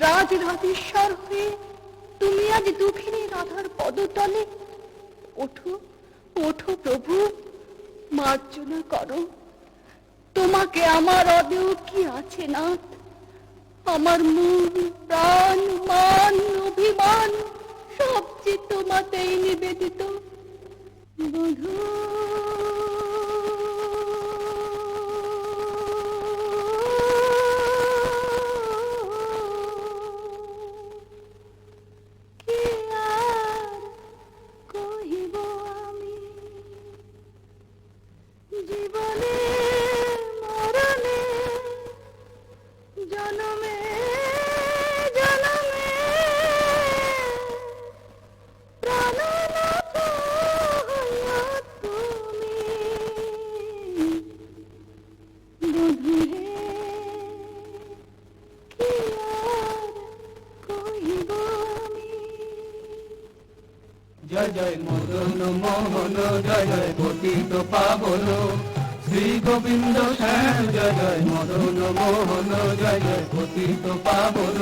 রাজ রাজেশ্বর হয়ে তুমি আজ দুঃখিনী রাধার পদতলে। ওঠো ওঠো প্রভু, মার্জনা করো। তোমাকে আমার অদেও কি আছে নাথ? আমার মন প্রাণ মান অভিমান সব যে তোমাতেই নিবেদিত। বধূ কি আর কহিব আমি, জীবনে মরণে জনমে জনমে প্রাণনাথ হইয়া তুমি। বধূ হে, কি আর কহিব আমি। জয় জয় মদন মোহন, জয় জয় পতিত পাবন শ্রী গোবিন্দ শ্যাম। জয় জয় মদন মোহন, জয় জয় পতিত পাবন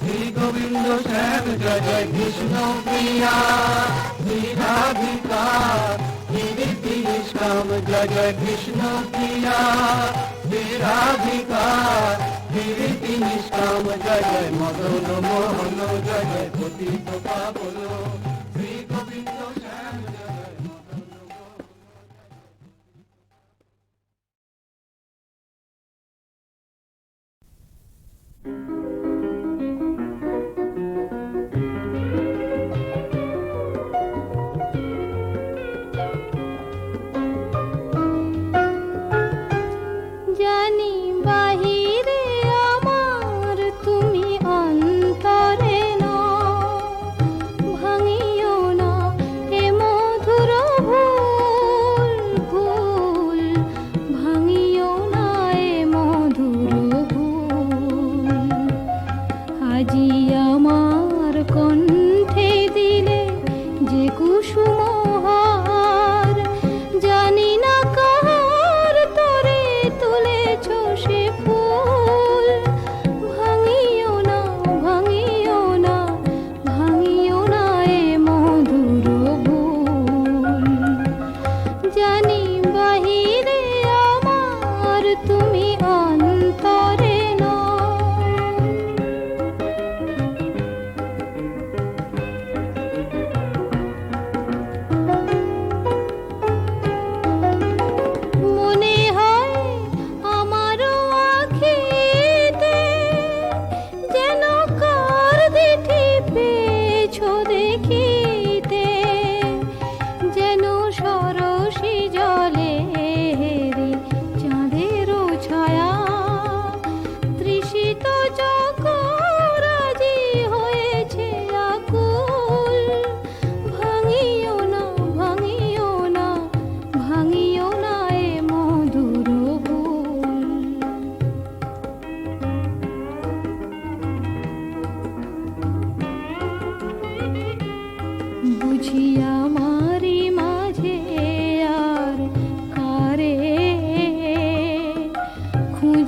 শ্রী গোবিন্দ শ্যাম। জয় জয় কৃষ্ণ প্রিয়া শ্রী রাধিকা গিরিতি নিষ্কাম। জয় জয় কৃষ্ণ প্রিয়া শ্রী রাধিকা গিরিতি নিষ্কাম। জয় জয় মদন মোহন, জয় জয় পতিত পাবন শ্রী গোবিন্দ শ্যাম। জয় জয় মদন মোহন। জানি বাহিরে আমার তুমি অন্তরে নও, ভাঙিয়া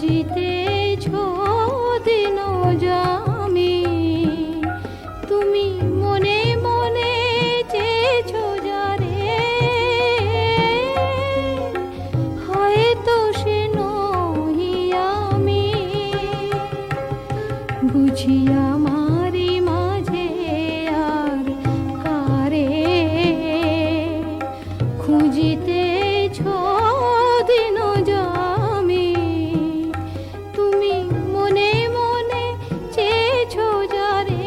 খুঁজিতেছ দিন জামি, তুমি মনে মনে চেয়েছ যারে, হয়তো সে নহি আমি। বুঝি আমারি মাঝে আর কারে খুঁজিতেছ দিন জামি, তুমি মনে মনে চেয়েছ যারে,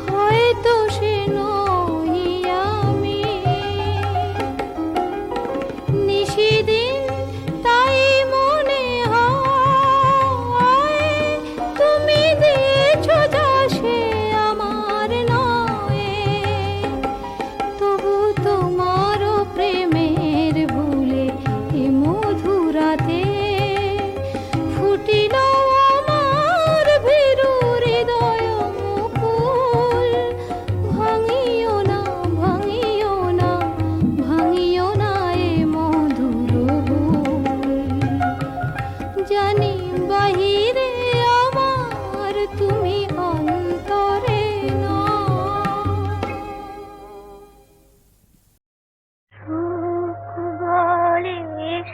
হয়তো সে নহি আমি। নিশিদিন তাই মনে হয়, তুমি দিয়েছ যা সে আমার নয়। তবু তোমার প্রেমের ভুলে এ মধুরাতে ফুটিল আমার ভীরু হৃদয় মুকুল। ভাঙিও না, ভাঙিও না, ভাঙিও না এ মধুর ভুল। জানি বাহিরে আমার, তুমি অন্তরে না। সুখ বলে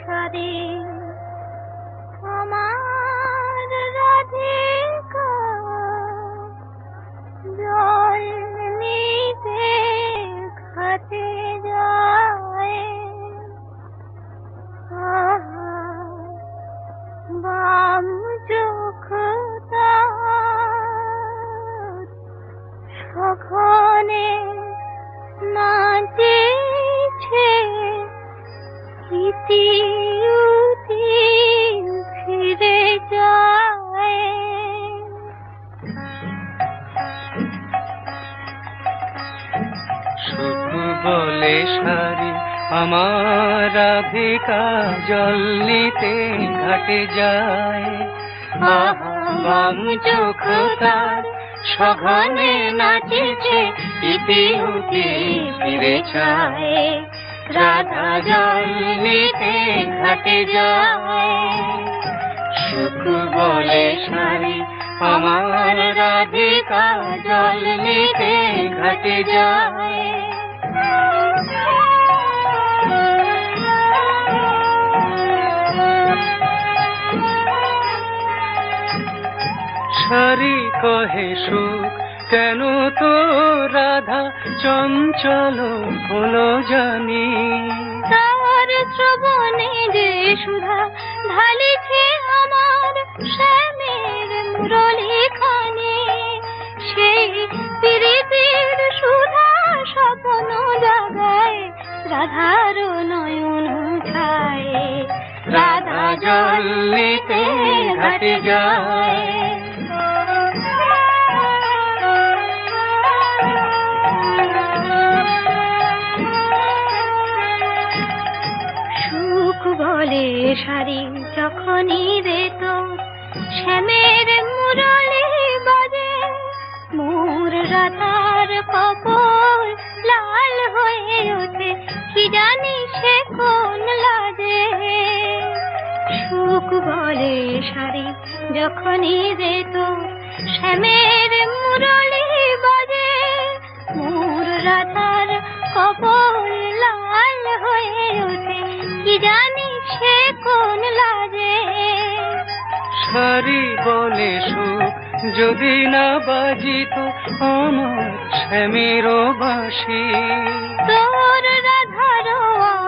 সাদে আমার রাধিকা, জল নিতে ঘাটে যায়। বাম চোখ তার সঘনে নাচেছে, ইতি উতি ফিরে যায়। সুখ বলে সারি আমার রাধিকা, জল নিতে ঘাটে যায়। বাম চোখ তার সঘনে নাচেছে, ইতি উতি ফিরে যায়। রাধা জল নিতে ঘাটে যায়। সুখ বলে সারি আমার রাধিকা, জল নিতে ঘাটে যায়। সারি কহে সুখ কেন তো রাধা চঞ্চল হলো জানি। তার শ্রবণে যে সুধা ঢালিছে আমার শ্যামের মুরলী খানে, সেই প্রীতির সুধা স্বপ্ন জাগায়, রাধার নয়ন ছায়। রাধা জল নিতে ঘাটে যায়। সুখ বলে সারি যখনই রে তো শ্যামের মুরলী বাজে, মোর রাধার কপল লাল হয়ে ওঠে, কি জানি সে কোন লাজে। সুখ বলে সারি যখনই রে তো শ্যামের মুরলী বাজে, মোর রাধার কপল লাল হয়ে ওঠে, কি জানি সে কোন লাজে। সারি বলে সুখ যদি না বাজিত আমার শ্যামের বাঁশি, তোর রাধার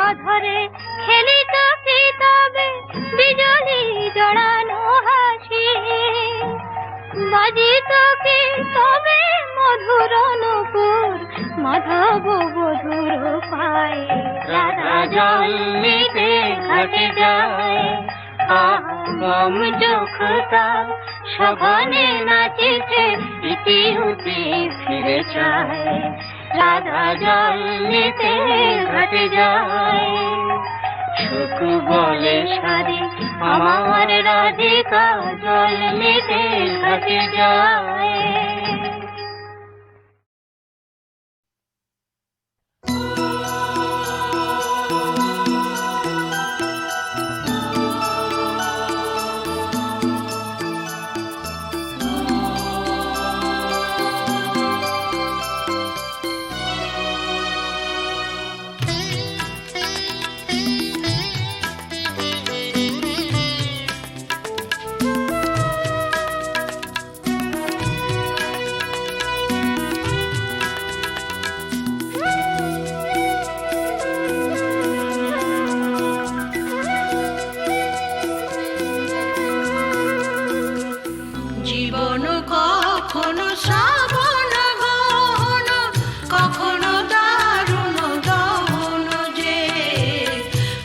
আধরে খেলিত কি তবে বিজলি জড়ানো হাসি, বাজিত কি তবে মধুর নূপুর মাধব বধুর পায়। রাধা জল নিতে ঘাটে যায়। বাম চোখ তার সঘনে নাচেছে, ইতি উতি ফিরে যায়। রাধা জল নিতে ঘাটে যায়। সুখ বলে সারি আমার রাধিকা, জল নিতে ঘাটে যায়।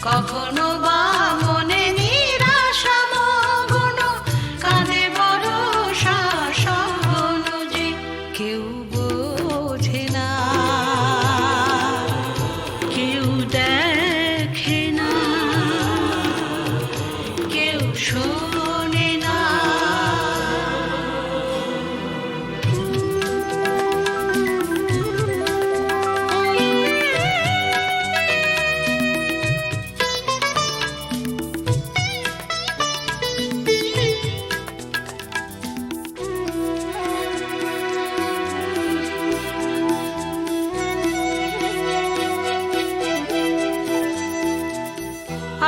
কখনো বা মনে নিরাশা মগ্ন, কাঁদে ভরসা সহন যে কেউ বোঝে না, কেউ দেখে না, কেউ শোনে না।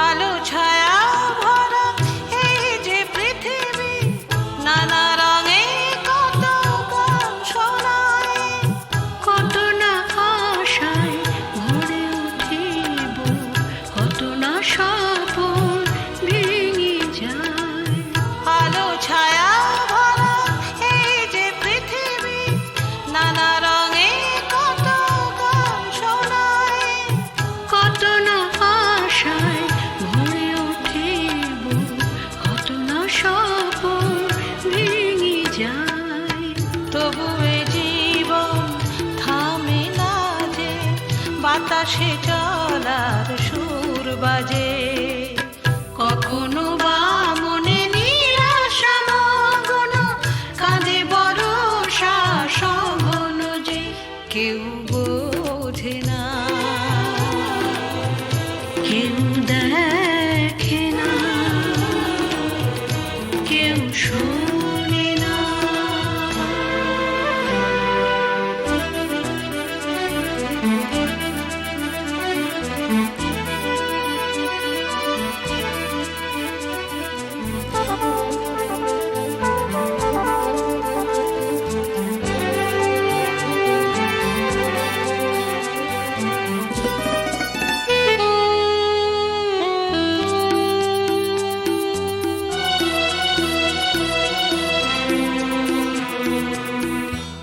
আলো ছায়া ভরা এই যে পৃথিবী, নানা রঙে কত গান শোনায়, কত না আশায় ভরে উঠিব, কত না স্বপ্ন ভেঙে যায়। আলো ছায়া ভরা এই যে পৃথিবী, নানা রঙে কত গান শোনায়, কত না আশায় ভরে উঠিব, কত না স্বপ্ন ভেঙে যায়। তবু এ জীবন থামে না যে, বাতাসে চলার সুর বাজে, কখনো বা মনে নিরাশা মগ্ন, কাঁদে ভরসা সহন যে কেউ বোঝে না, কেউ দেখে না, কেউ শোনে না।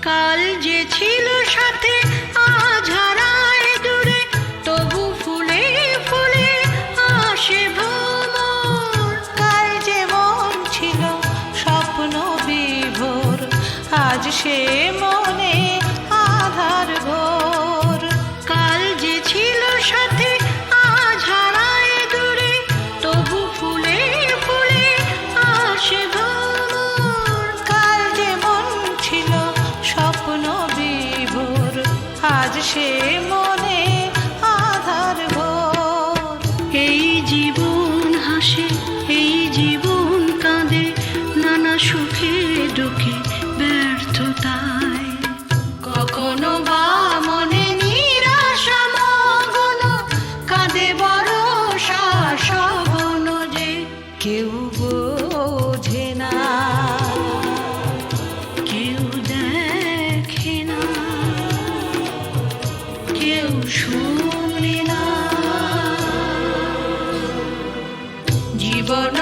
কাল যে ছিল সাথে আজ হারায় দূরে, তবু ফুলে ফুলে আসে ভ্রমর। কাল যে মন ছিল স্বপ্ন বিভোর, আজ সে মনে আধার ঘোর। কাল যে ছিল সাথে আজ হারায় দূরে, তবু ফুলে ফুলে আসে ভ্রমর। কাল যে মন ছিল স্বপ্ন বিভোর, আজ সে মনে আধার ঘোর। এই জীবন হাসে, এই জীবন কাঁদে, নানা সুখে দুঃখে ব্যর্থতায়, কখনো বা মনে নিরাশা মগ্ন, কাঁদে ভরসা সহন যে কেউ বোঝে না, কেউ দেখে না, কেউ শোনে না। জীবন